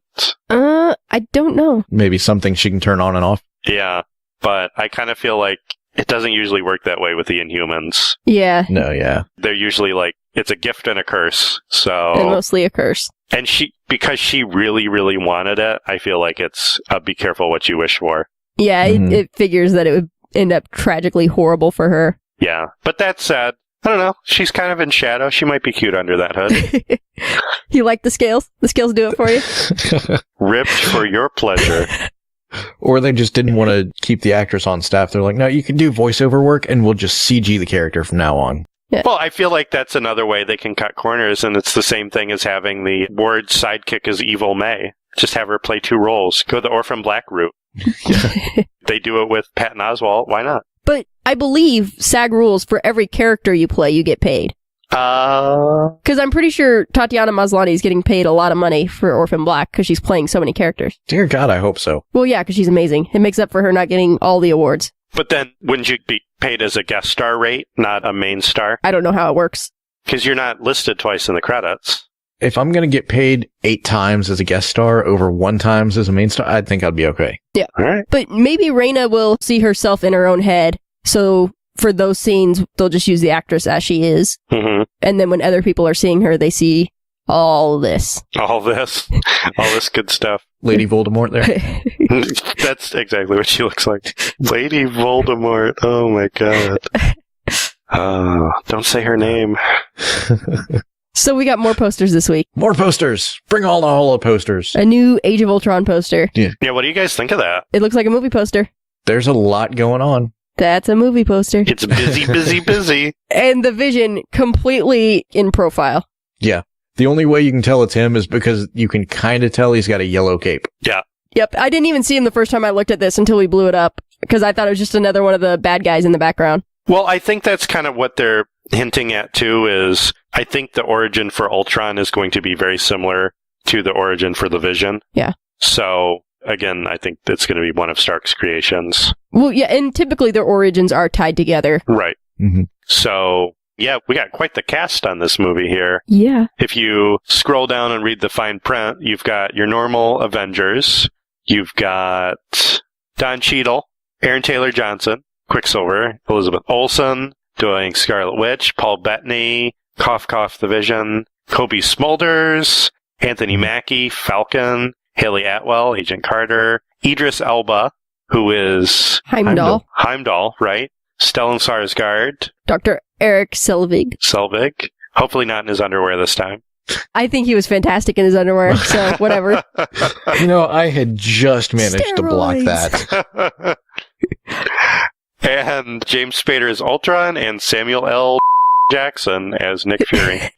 I don't know. Maybe something she can turn on and off. Yeah. But I kind of feel like it doesn't usually work that way with the Inhumans. Yeah. No, yeah. They're usually like, it's a gift and a curse, so... And mostly a curse. And because she really, really wanted it, I feel like it's be careful what you wish for. Yeah, it figures that it would end up tragically horrible for her. Yeah, but that said, I don't know, she's kind of in shadow. She might be cute under that hood. You like the scales? The scales do it for you? Ripped for your pleasure. Or they just didn't want to keep the actress on staff. They're like, no, you can do voiceover work and we'll just CG the character from now on. Yeah. Well, I feel like that's another way they can cut corners, and it's the same thing as having the Ward sidekick as Evil May. Just have her play 2 roles. Go the Orphan Black route. They do it with Patton Oswalt. Why not? But I believe SAG rules for every character you play, you get paid. Because I'm pretty sure Tatiana Maslany is getting paid a lot of money for Orphan Black because she's playing so many characters. Dear God, I hope so. Well, yeah, because she's amazing. It makes up for her not getting all the awards. But then, wouldn't you be paid as a guest star rate, not a main star? I don't know how it works. Because you're not listed twice in the credits. If I'm going to get paid 8 times as a guest star over 1 time as a main star, I think I'd be okay. Yeah. All right. But maybe Raina will see herself in her own head. So for those scenes, they'll just use the actress as she is. Mm-hmm. And then when other people are seeing her, they see all this. All this good stuff. Lady Voldemort there. That's exactly what she looks like. Lady Voldemort. Oh my god. Don't say her name. So we got more posters this week. More posters. Bring all the holo posters. A new Age of Ultron poster. Yeah, what do you guys think of that? It looks like a movie poster. There's a lot going on. That's a movie poster. It's busy, busy, busy. And the Vision completely in profile. Yeah. The only way you can tell it's him is because you can kind of tell he's got a yellow cape. Yeah. Yep. I didn't even see him the first time I looked at this until we blew it up, because I thought it was just another one of the bad guys in the background. Well, I think that's kind of what they're hinting at, too, is I think the origin for Ultron is going to be very similar to the origin for the Vision. Yeah. So, again, I think it's going to be one of Stark's creations. Well, yeah, and typically their origins are tied together. Right. Mm-hmm. So, yeah, we got quite the cast on this movie here. Yeah. If you scroll down and read the fine print, you've got your normal Avengers. You've got Don Cheadle, Aaron Taylor Johnson, Quicksilver, Elizabeth Olsen doing Scarlet Witch, Paul Bettany, Cough Cough the Vision, Kobe Smulders, Anthony Mackie, Falcon, Haley Atwell, Agent Carter, Idris Elba, who is Heimdall, right? Stellan Skarsgård, Dr. Eric Selvig. Hopefully not in his underwear this time. I think he was fantastic in his underwear, so whatever. I had just managed to block that. And James Spader as Ultron, and Samuel L. Jackson as Nick Fury.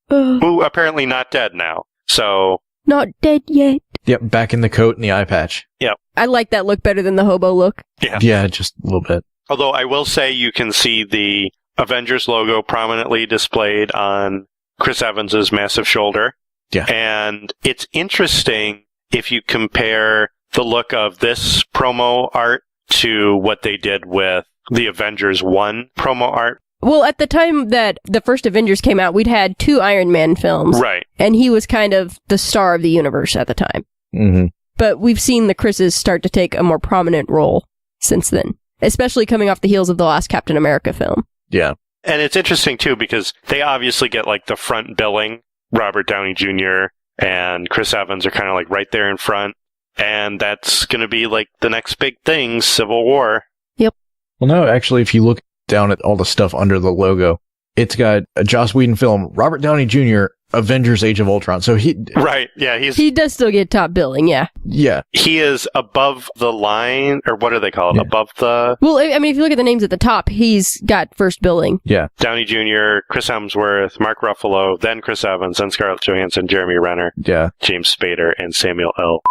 Who apparently not dead now. So not dead yet. Yep, back in the coat and the eye patch. Yep. I like that look better than the hobo look. Yeah, just a little bit. Although I will say you can see the Avengers logo prominently displayed on Chris Evans's massive shoulder. Yeah. And it's interesting if you compare the look of this promo art to what they did with the Avengers 1 promo art. Well, at the time that the first Avengers came out, we'd had 2 Iron Man films. Right. And he was kind of the star of the universe at the time. Mm-hmm. But we've seen the Chris's start to take a more prominent role since then, especially coming off the heels of the last Captain America film. Yeah. And it's interesting, too, because they obviously get, like, the front billing. Robert Downey Jr. and Chris Evans are kind of, like, right there in front. And that's going to be, like, the next big thing, Civil War. Yep. Well, no, actually, if you look down at all the stuff under the logo, it's got a Joss Whedon film, Robert Downey Jr., Avengers Age of Ultron. So Right, yeah. He does still get top billing, yeah. Yeah. He is above the line, or what do they call it? Yeah. Above the... Well, I mean, if you look at the names at the top, he's got first billing. Yeah. Downey Jr., Chris Hemsworth, Mark Ruffalo, then Chris Evans, then Scarlett Johansson, Jeremy Renner, Yeah. James Spader, and Samuel L.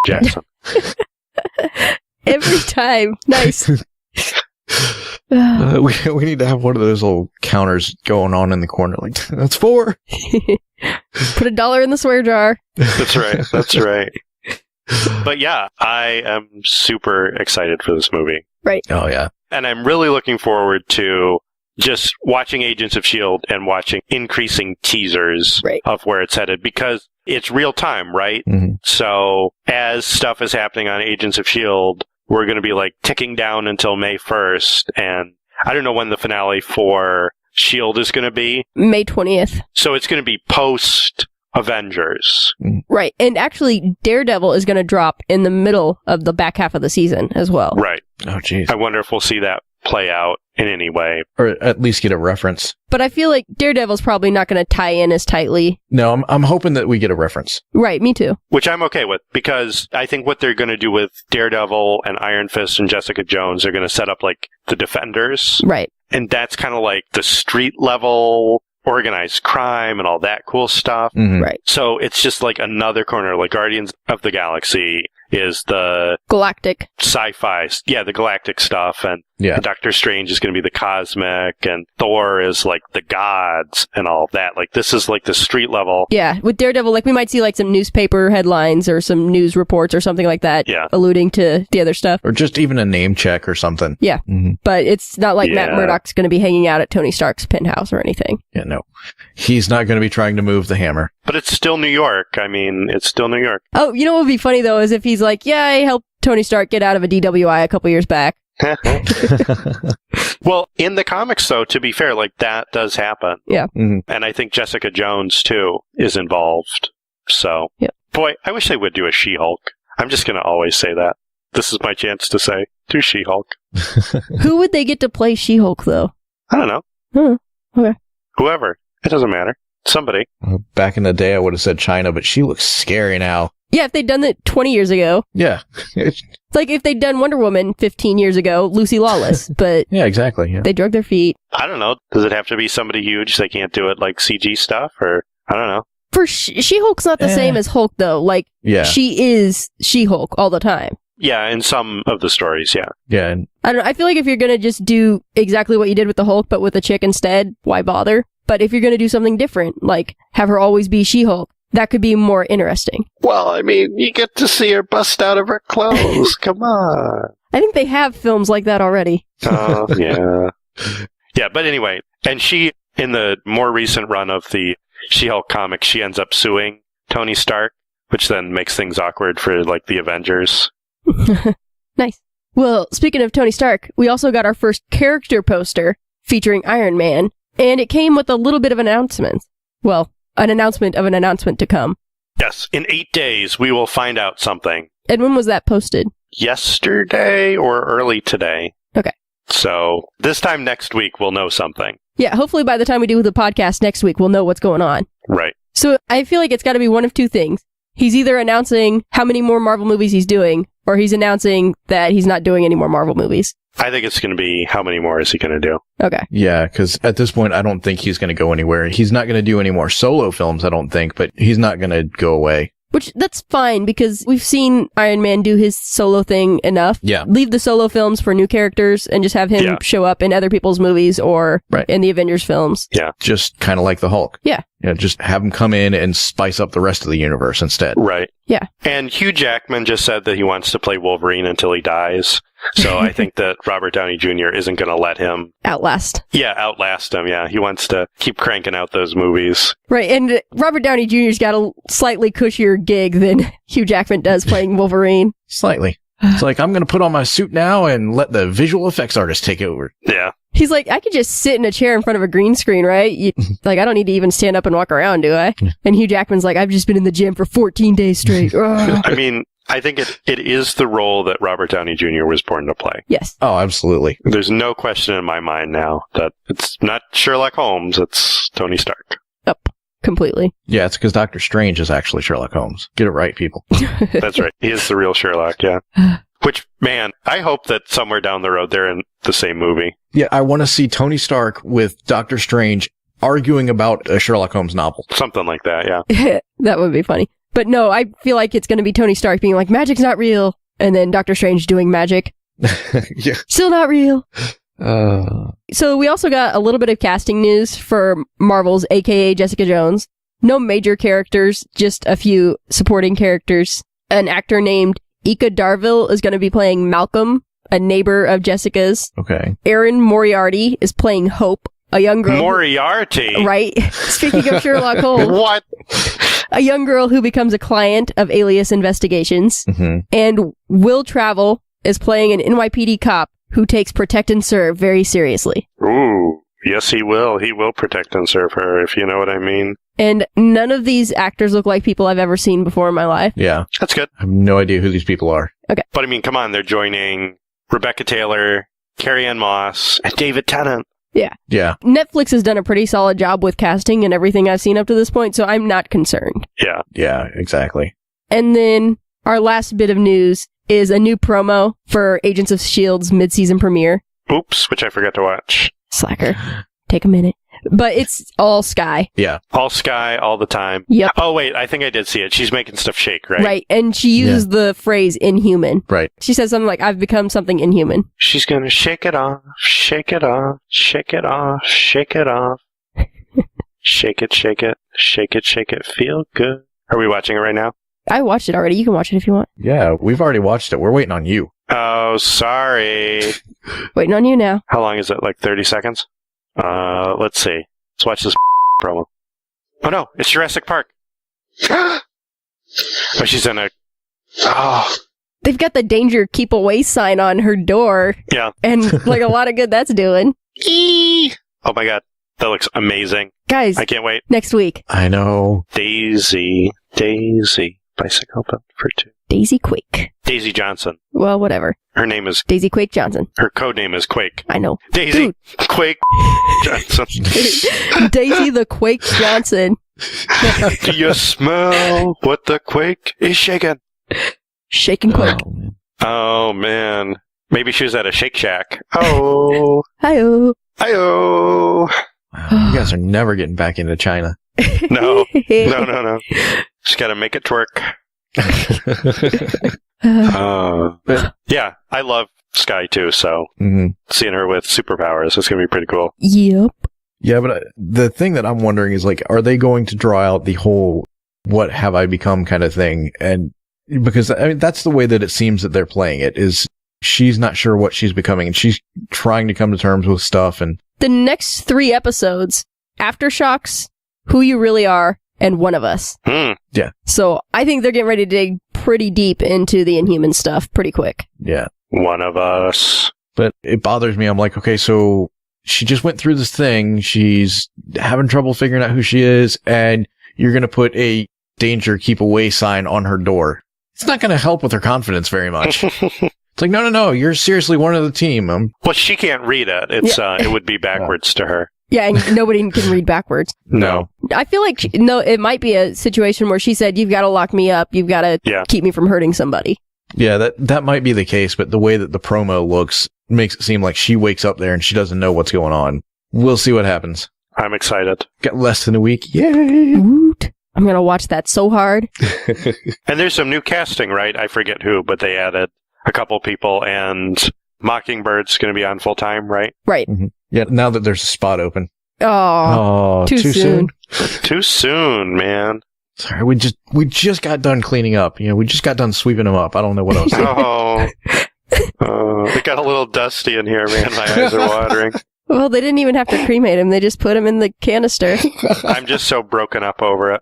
Jackson. Every time. Nice. We need to have one of those little counters going on in the corner. Like, that's 4. Put $1 in the swear jar. That's right. That's right. But yeah, I am super excited for this movie. Right. Oh, yeah. And I'm really looking forward to just watching Agents of S.H.I.E.L.D. and watching increasing teasers of where it's headed, because it's real time, right? Mm-hmm. So as stuff is happening on Agents of S.H.I.E.L.D., we're going to be like ticking down until May 1st. And I don't know when the finale for S.H.I.E.L.D. is going to be. May 20th. So it's going to be post Avengers. Right. And actually, Daredevil is going to drop in the middle of the back half of the season as well. Right. Oh, jeez. I wonder if we'll see that play out in any way. Or at least get a reference. But I feel like Daredevil's probably not going to tie in as tightly. No, I'm hoping that we get a reference. Right, me too. Which I'm okay with, because I think what they're going to do with Daredevil and Iron Fist and Jessica Jones, they're going to set up like the Defenders. Right. And that's kind of like the street level organized crime and all that cool stuff. Mm-hmm. Right. So it's just like another corner, like Guardians of the Galaxy is the Galactic. Sci-fi, the galactic stuff, and Doctor Strange is going to be the cosmic, and Thor is like the gods and all that. Like, this is like the street level. Yeah, with Daredevil, like, we might see like some newspaper headlines or some news reports or something like that, alluding to the other stuff. Or just even a name check or something. Yeah, but it's not like Matt Murdock's going to be hanging out at Tony Stark's penthouse or anything. Yeah, no. He's not going to be trying to move the hammer. But it's still New York. I mean, it's still New York. Oh, you know what would be funny, though, is if he's like, yeah, I helped Tony Stark get out of a DWI a couple years back. Well, in the comics, though, to be fair, like, that does happen. Yeah. Mm-hmm. And I think Jessica Jones, too, is involved. So, boy, I wish they would do a She-Hulk. I'm just going to always say that. This is my chance to say, do She-Hulk. Who would they get to play She-Hulk, though? I don't know. Okay. Whoever. It doesn't matter. Somebody. Back in the day, I would have said China, but she looks scary now. Yeah, if they'd done that 20 years ago. Yeah. It's like if they'd done Wonder Woman 15 years ago, Lucy Lawless, but Yeah, exactly. Yeah. they drug their feet. I don't know. Does it have to be somebody huge? They can't do it like CG stuff? Or, I don't know. For She-Hulk's not the same as Hulk, though. Like, Yeah. she is She-Hulk all the time. Yeah, in some of the stories, yeah. Yeah. And I don't know. I feel like if you're going to just do exactly what you did with the Hulk, but with a chick instead, why bother? But if you're going to do something different, like have her always be She-Hulk, that could be more interesting. Well, I mean, you get to see her bust out of her clothes. Come on. I think they have films like that already. Oh, yeah. Yeah, but anyway, and she, in the more recent run of the She-Hulk comic, she ends up suing Tony Stark, which then makes things awkward for, like, the Avengers. Nice. Well, speaking of Tony Stark, we also got our first character poster featuring Iron Man, and it came with a little bit of an announcement. Well, an announcement of an announcement to come. Yes, in 8 days, we will find out something. And when was that posted? Yesterday or early today. Okay. So, this time next week, we'll know something. Yeah, hopefully by the time we do the podcast next week, we'll know what's going on. Right. So I feel like it's got to be one of two things. He's either announcing how many more Marvel movies he's doing, or he's announcing that he's not doing any more Marvel movies. I think it's going to be how many more is he going to do? Okay. yeah, because at this point, I don't think he's going to go anywhere. He's not going to do any more solo films, I don't think, but he's not going to go away. Which, that's fine, because we've seen Iron Man do his solo thing enough. Yeah. Leave the solo films for new characters and just have him show up in other people's movies or in the Avengers films. Yeah. Just kind of like the Hulk. Yeah. Yeah, just have him come in and spice up the rest of the universe instead. Right. Yeah. And Hugh Jackman just said that he wants to play Wolverine until he dies. So I think that Robert Downey Jr. isn't going to let him Outlast. outlast him. Yeah. He wants to keep cranking out those movies. Right, and Robert Downey Jr.'s got a slightly cushier gig than Hugh Jackman does playing Wolverine. Slightly. It's like, I'm going to put on my suit now and let the visual effects artist take over. Yeah. He's like, I could just sit in a chair in front of a green screen, right? Like, I don't need to even stand up and walk around, do I? And Hugh Jackman's like, I've just been in the gym for 14 days straight. I mean, I think it is the role that Robert Downey Jr. was born to play. Yes. Oh, absolutely. There's no question in my mind now that it's not Sherlock Holmes, it's Tony Stark. Up. Completely. Yeah, it's because Dr. Strange is actually Sherlock Holmes. Get it right, people. That's right. He is the real Sherlock, yeah. Which, man, I hope that somewhere down the road they're in the same movie. Yeah, I want to see Tony Stark with Dr. Strange arguing about a Sherlock Holmes novel. Something like that, yeah. That would be funny. But no, I feel like it's going to be Tony Stark being like, magic's not real. And then Doctor Strange doing magic. Yeah. Still not real. So we also got a little bit of casting news for Marvel's aka Jessica Jones. No major characters, just a few supporting characters. An actor named Ika Darville is going to be playing Malcolm, a neighbor of Jessica's. Okay. Erin Moriarty is playing Hope, a young girl. Moriarty? Right. Speaking of Sherlock Holmes. What? A young girl who becomes a client of Alias Investigations. Mm-hmm. And Will Travel is playing an NYPD cop who takes protect and serve very seriously. Ooh, yes he will. He will protect and serve her, if you know what I mean. And none of these actors look like people I've ever seen before in my life. Yeah. That's good. I have no idea who these people are. Okay. But I mean, come on, they're joining Rebecca Taylor, Carrie-Anne Moss, and David Tennant. Yeah. Yeah. Netflix has done a pretty solid job with casting and everything I've seen up to this point, so I'm not concerned. Yeah. Yeah, exactly. And then our last bit of news is a new promo for Agents of S.H.I.E.L.D's mid-season premiere. Oops, which I forgot to watch. Slacker. Take a minute. But it's all Sky. Yeah. All Sky, all the time. Yep. Oh, wait, I think I did see it. She's making stuff shake, right? Right. And she uses the phrase inhuman. Right. She says something like, I've become something inhuman. She's gonna shake it off, shake it off, shake it off, shake it off. Shake it, shake it, shake it, shake it, feel good. Are we watching it right now? I watched it already. You can watch it if you want. Yeah, we've already watched it. We're waiting on you. Oh, sorry. Waiting on you now. How long is it? Like 30 seconds? Let's see. Let's watch this promo. Oh no, it's Jurassic Park. Oh, she's in a... Oh. They've got the danger keep away sign on her door. Yeah. And like a lot of good that's doing. Eee! Oh my god. That looks amazing. Guys, I can't wait. next week. I know. Daisy, Daisy. Bicycle built for 2. Daisy Quake. Daisy Johnson. Well, whatever. Her name is... Daisy Quake Johnson. Her code name is Quake. I know. Daisy Quake Johnson. Daisy the Quake Johnson. Do you smell what the Quake is shaking? Shaking Quake. Oh, man. Maybe she was at a Shake Shack. Oh. Hi-oh. Hi-oh. Wow, you guys are never getting back into China. No. No. Just gotta make it twerk. But yeah, I love Sky too, so seeing her with superpowers is gonna be pretty cool. Yep. Yeah, but the thing that I'm wondering is, like, are they going to draw out the whole what have I become kind of thing? And because, I mean, that's the way that it seems that they're playing it, is she's not sure what she's becoming, and she's trying to come to terms with stuff. And the next 3 episodes, Aftershocks, Who You Really Are, and One of Us. Yeah. So I think they're getting ready to dig pretty deep into the Inhuman stuff pretty quick. Yeah. One of Us. But it bothers me. I'm like, okay, so she just went through this thing. She's having trouble figuring out who she is, and you're going to put a danger, keep away sign on her door. It's not going to help with her confidence very much. It's like, no, you're seriously one of the team. Well, she can't read it. It's it would be backwards to her. Yeah, and nobody can read backwards. No. I feel like, it might be a situation where she said, you've got to lock me up. You've got to keep me from hurting somebody. Yeah, that might be the case, but the way that the promo looks makes it seem like she wakes up there and she doesn't know what's going on. We'll see what happens. I'm excited. Got less than a week. Yay! Woot. I'm going to watch that so hard. And there's some new casting, right? I forget who, but they added a couple people, and Mockingbird's going to be on full time, right? Right. Mm-hmm. Yeah, now that there's a spot open. Oh, too soon. Too soon, man. Sorry, we just got done cleaning up. We just got done sweeping them up. I don't know what else. It got a little dusty in here, man. My eyes are watering. Well, they didn't even have to cremate him. They just put him in the canister. I'm just so broken up over it.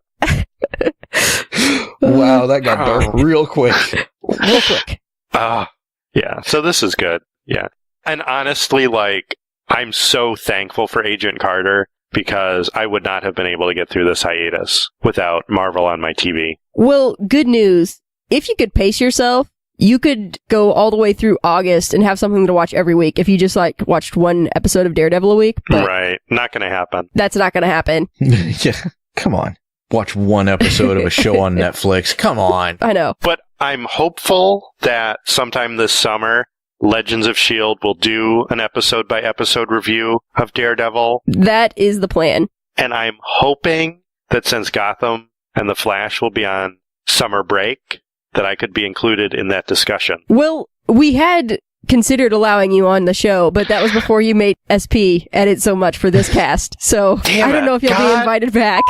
Wow, that got dark real quick. Real quick. Yeah, so this is good. Yeah. And honestly, like, I'm so thankful for Agent Carter, because I would not have been able to get through this hiatus without Marvel on my TV. Well, good news. If you could pace yourself, you could go all the way through August and have something to watch every week if you just, like, watched one episode of Daredevil a week. Right. Not going to happen. That's not going to happen. Yeah. Come on. Watch one episode of a show on Netflix. Come on. I know. But I'm hopeful that sometime this summer, Legends of S.H.I.E.L.D. will do an episode-by-episode review of Daredevil. That is the plan. And I'm hoping that since Gotham and The Flash will be on summer break, that I could be included in that discussion. Well, we had considered allowing you on the show, but that was before you made SP edit so much for this cast. So I don't know if you'll be invited back.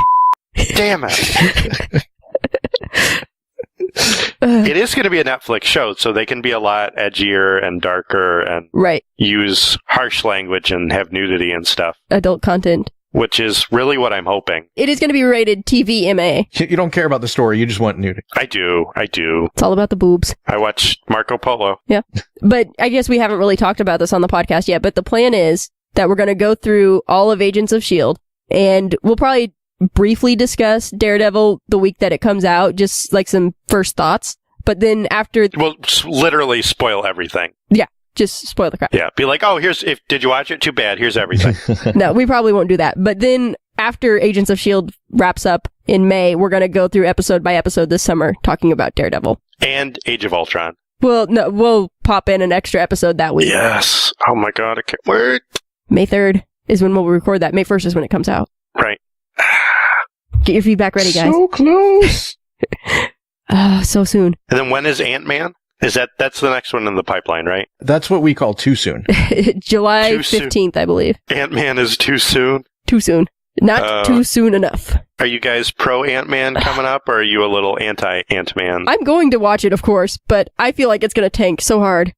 Damn it. It is going to be a Netflix show, so they can be a lot edgier and darker and use harsh language and have nudity and stuff. Adult content. Which is really what I'm hoping. It is going to be rated TV MA. You don't care about the story, you just want nudity. I do. It's all about the boobs. I watched Marco Polo. Yeah. But I guess we haven't really talked about this on the podcast yet, but the plan is that we're going to go through all of Agents of S.H.I.E.L.D. and we'll probably briefly discuss Daredevil the week that it comes out, just like some first thoughts. But then after... We'll literally spoil everything. Yeah, just spoil the crap. Yeah, be like, did you watch it? Too bad, here's everything. No, we probably won't do that. But then after Agents of S.H.I.E.L.D. wraps up in May, we're going to go through episode by episode this summer talking about Daredevil. And Age of Ultron. Well, no, we'll pop in an extra episode that week. Yes. Oh my god, I can't wait. May 3rd is when we'll record that. May 1st is when it comes out. Right. Get your feedback ready, guys. So close. So soon. And then when is Ant-Man? That's the next one in the pipeline, right? That's what we call too soon. July 15th, I believe. Ant-Man is too soon? Too soon. Not too soon enough. Are you guys pro Ant-Man coming up, or are you a little anti-Ant-Man? I'm going to watch it, of course, but I feel like it's going to tank so hard.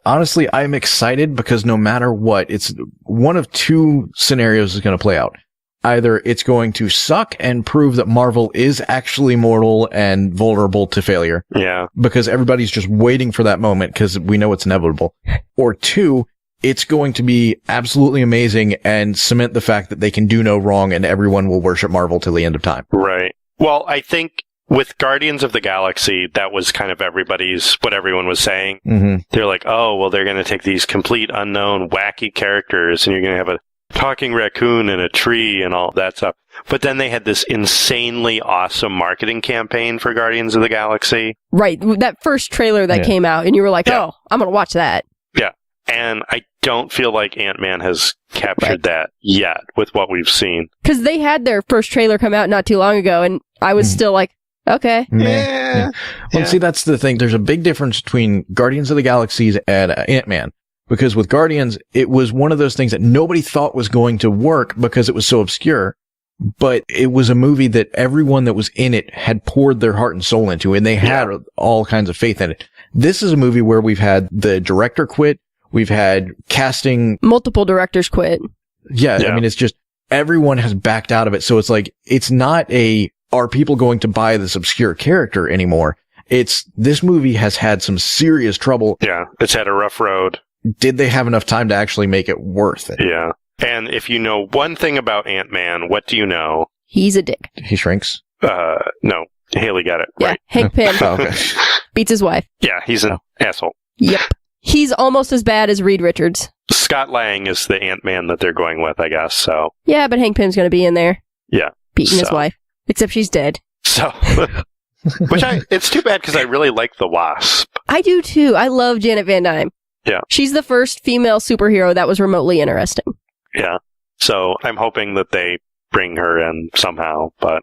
Honestly, I'm excited because no matter what, it's one of two scenarios is going to play out. Either it's going to suck and prove that Marvel is actually mortal and vulnerable to failure. Yeah. Because everybody's just waiting for that moment because we know it's inevitable. Or two, it's going to be absolutely amazing and cement the fact that they can do no wrong and everyone will worship Marvel till the end of time. Right. Well, I think with Guardians of the Galaxy, that was kind of what everyone was saying. Mm-hmm. They're like, oh, well, they're going to take these complete unknown, wacky characters, and you're going to have a talking raccoon and a tree and all that stuff. But then they had this insanely awesome marketing campaign for Guardians of the Galaxy. Right. That first trailer that came out, and you were like, oh, I'm going to watch that. Yeah. And I don't feel like Ant-Man has captured that yet with what we've seen. Because they had their first trailer come out not too long ago, and I was still like, okay. Yeah. Well, see, that's the thing. There's a big difference between Guardians of the Galaxy and Ant-Man. Because with Guardians, it was one of those things that nobody thought was going to work because it was so obscure. But it was a movie that everyone that was in it had poured their heart and soul into, and they had all kinds of faith in it. This is a movie where we've had the director quit. We've had casting. Multiple directors quit. Yeah. I mean, it's just everyone has backed out of it. So it's like, it's not are people going to buy this obscure character anymore? This movie has had some serious trouble. Yeah. It's had a rough road. Did they have enough time to actually make it worth it? Yeah. And if you know one thing about Ant-Man, what do you know? He's a dick. He shrinks? No. Haley got it right. Hank Pym beats his wife. Yeah, he's an asshole. Yep. He's almost as bad as Reed Richards. Scott Lang is the Ant-Man that they're going with, I guess, so. Yeah, but Hank Pym's going to be in there. Yeah. Beating his wife. Except she's dead. So. It's too bad because I really like the Wasp. I do too. I love Janet Van Dyne. Yeah. She's the first female superhero that was remotely interesting. Yeah. So I'm hoping that they bring her in somehow, but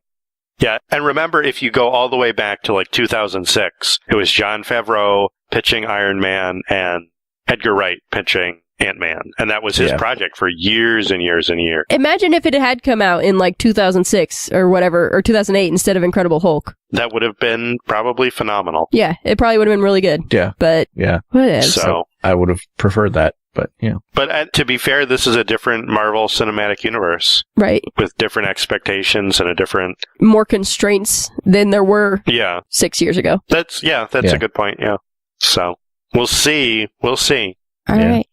yeah. And remember, if you go all the way back to like 2006, it was Jon Favreau pitching Iron Man and Edgar Wright pitching Ant-Man. And that was his project for years and years and years. Imagine if it had come out in like 2006 or whatever, or 2008 instead of Incredible Hulk. That would have been probably phenomenal. Yeah, it probably would have been really good. Yeah. But whatever. So I would have preferred that. But, yeah. But to be fair, this is a different Marvel Cinematic Universe. Right. With different expectations and more constraints than there were 6 years ago. That's a good point, yeah. So, we'll see. All right.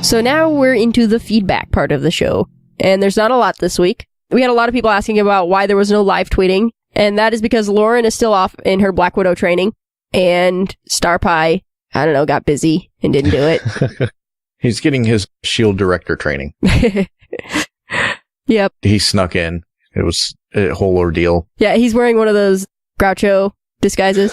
So now we're into the feedback part of the show. And there's not a lot this week. We had a lot of people asking about why there was no live tweeting, and that is because Lauren is still off in her Black Widow training, and Starpie, I don't know, got busy and didn't do it. He's getting his S.H.I.E.L.D. director training. Yep. He snuck in. It was a whole ordeal. Yeah, he's wearing one of those Groucho disguises.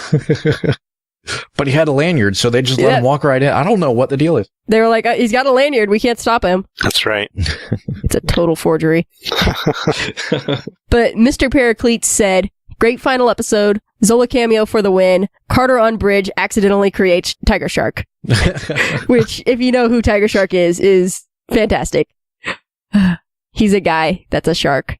But he had a lanyard, so they just let him walk right in. I don't know what the deal is. They were like, he's got a lanyard. We can't stop him. That's right. It's a total forgery. But Mr. Paraclete said, great final episode. Zola cameo for the win. Carter on bridge accidentally creates Tiger Shark. Which, if you know who Tiger Shark is fantastic. He's a guy that's a shark.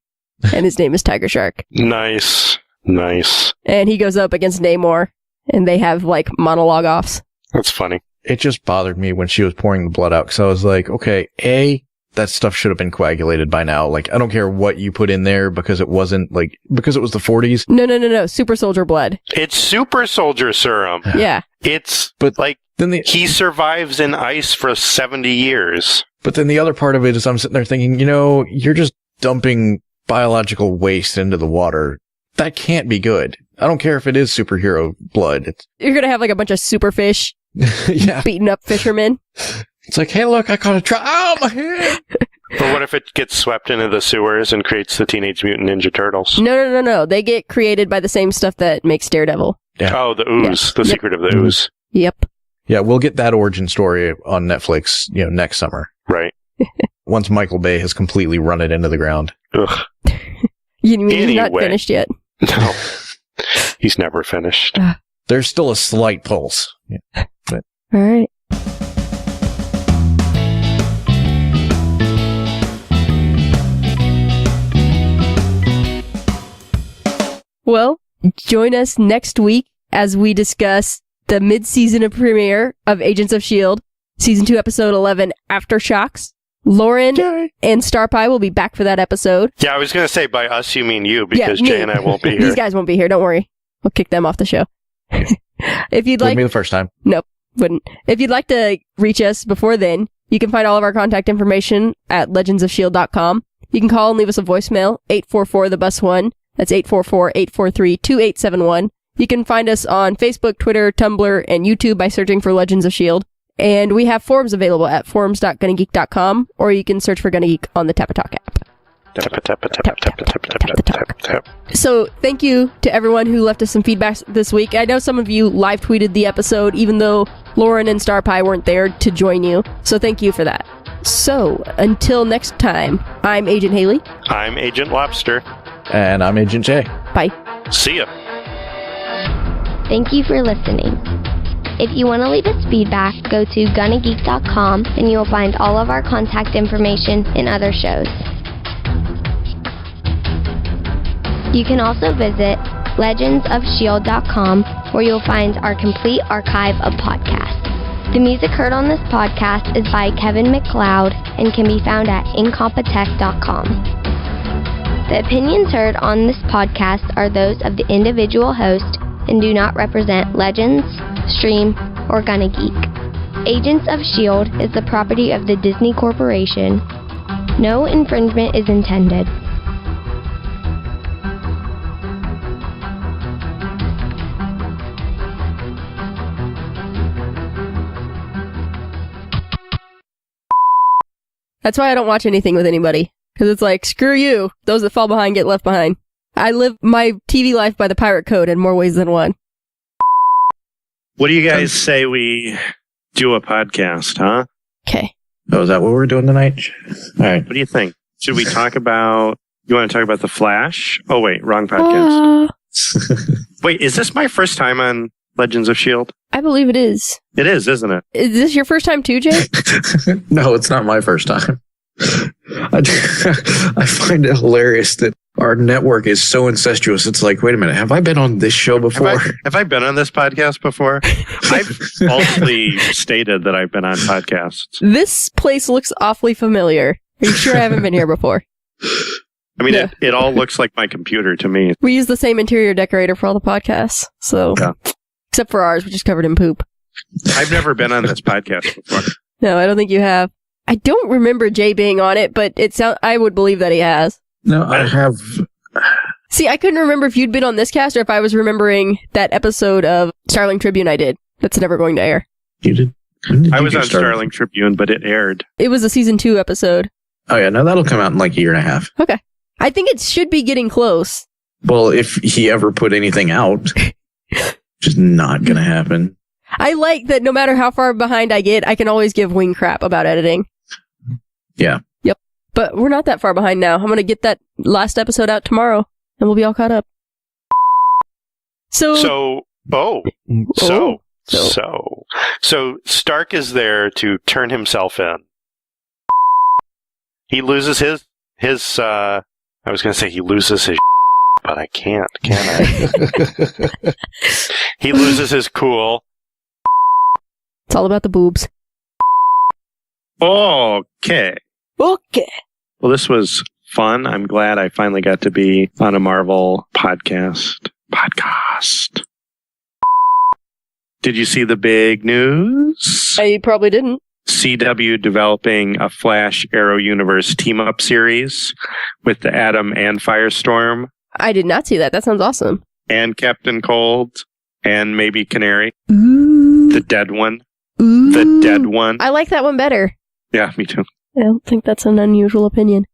And his name is Tiger Shark. Nice. And he goes up against Namor. And they have, like, monologue offs. That's funny. It just bothered me when she was pouring the blood out, because I was like, okay, that stuff should have been coagulated by now. Like, I don't care what you put in there, because it wasn't, like, because it was the 40s. No. Super soldier blood. It's super soldier serum. Yeah. He survives in ice for 70 years. But then the other part of it is I'm sitting there thinking, you're just dumping biological waste into the water. That can't be good. I don't care if it is superhero blood. You're going to have like a bunch of super fish beating up fishermen. It's like, hey, look, I caught a trout. Oh, my head. But what if it gets swept into the sewers and creates the Teenage Mutant Ninja Turtles? No. They get created by the same stuff that makes Daredevil. Yeah. Oh, the ooze. The secret of the ooze. Yep. Yeah, we'll get that origin story on Netflix, next summer. Right. Once Michael Bay has completely run it into the ground. Ugh. You mean he's not finished yet? No. He's never finished. There's still a slight pulse. Yeah. All right. Well, join us next week as we discuss the mid-season premiere of Agents of S.H.I.E.L.D., Season 2, Episode 11, Aftershocks. Lauren and Starpie will be back for that episode. Yeah, I was going to say, by us, you mean you, because Jay and I won't be here. These guys won't be here, don't worry. We'll kick them off the show. If you'd like... Wouldn't be the first time. Nope, wouldn't. If you'd like to reach us before then, You can find all of our contact information at legendsofshield.com. You can call and leave us a voicemail, 844-THE-BUS-1. That's 844-843-2871. You can find us on Facebook, Twitter, Tumblr, and YouTube by searching for Legends of S.H.I.E.L.D. And we have forums available at forums.gonnageek.com, or you can search for Gonna Geek on the Tapatalk app. So thank you to everyone who left us some feedback this week. I know some of you live tweeted the episode, even though Lauren and Starpie weren't there to join you. So thank you for that. So until next time, I'm Agent Haley. I'm Agent Lobster. And I'm Agent Jay. Bye. See ya. Thank you for listening. If you want to leave us feedback, go to gonnageek.com and you'll find all of our contact information and other shows. You can also visit legendsofshield.com, where you'll find our complete archive of podcasts. The music heard on this podcast is by Kevin MacLeod and can be found at incompetech.com. The opinions heard on this podcast are those of the individual host and do not represent Legends, Stream, or Gonna Geek. Agents of S.H.I.E.L.D. is the property of the Disney Corporation. No infringement is intended. That's why I don't watch anything with anybody. Because it's like, screw you. Those that fall behind get left behind. I live my TV life by the pirate code in more ways than one. What do you guys say we do a podcast, huh? Okay. Oh, is that what we're doing tonight? All right. What do you think? Should we talk about... You want to talk about The Flash? Oh, wait. Wrong podcast. Wait, is this my first time on Legends of S.H.I.E.L.D.? I believe it is. It is, isn't it? Is this your first time too, Jay? No, it's not my first time. I find it hilarious that our network is so incestuous. It's like, wait a minute, have I been on this show before? Have I been on this podcast before? I've falsely stated that I've been on podcasts. This place looks awfully familiar. Are you sure I haven't been here before? I mean, yeah. It all looks like my computer to me. We use the same interior decorator for all the podcasts, so... Yeah. Except for ours, which is covered in poop. I've never been on this podcast before. No, I don't think you have. I don't remember Jay being on it, but I would believe that he has. No, I have. See, I couldn't remember if you'd been on this cast or if I was remembering that episode of Starling Tribune I did. That's never going to air. You did? I was on Starling Tribune, but it aired. It was a season 2 episode. Oh, yeah. No, that'll come out in like a year and a half. Okay. I think it should be getting close. Well, if he ever put anything out, just not going to happen. I like that no matter how far behind I get, I can always give wing crap about editing. Yeah. Yep. But we're not that far behind now. I'm going to get that last episode out tomorrow, and we'll be all caught up. So Stark is there to turn himself in. He loses his I was going to say he loses his but I can't, can I? He loses his cool. It's all about the boobs. Okay. Well, this was fun. I'm glad I finally got to be on a Marvel podcast. Did you see the big news? I probably didn't. CW developing a Flash Arrow Universe team-up series with the Atom and Firestorm. I did not see that. That sounds awesome. And Captain Cold. And maybe Canary. Ooh. The dead one. Ooh. The dead one. I like that one better. Yeah, me too. I don't think that's an unusual opinion.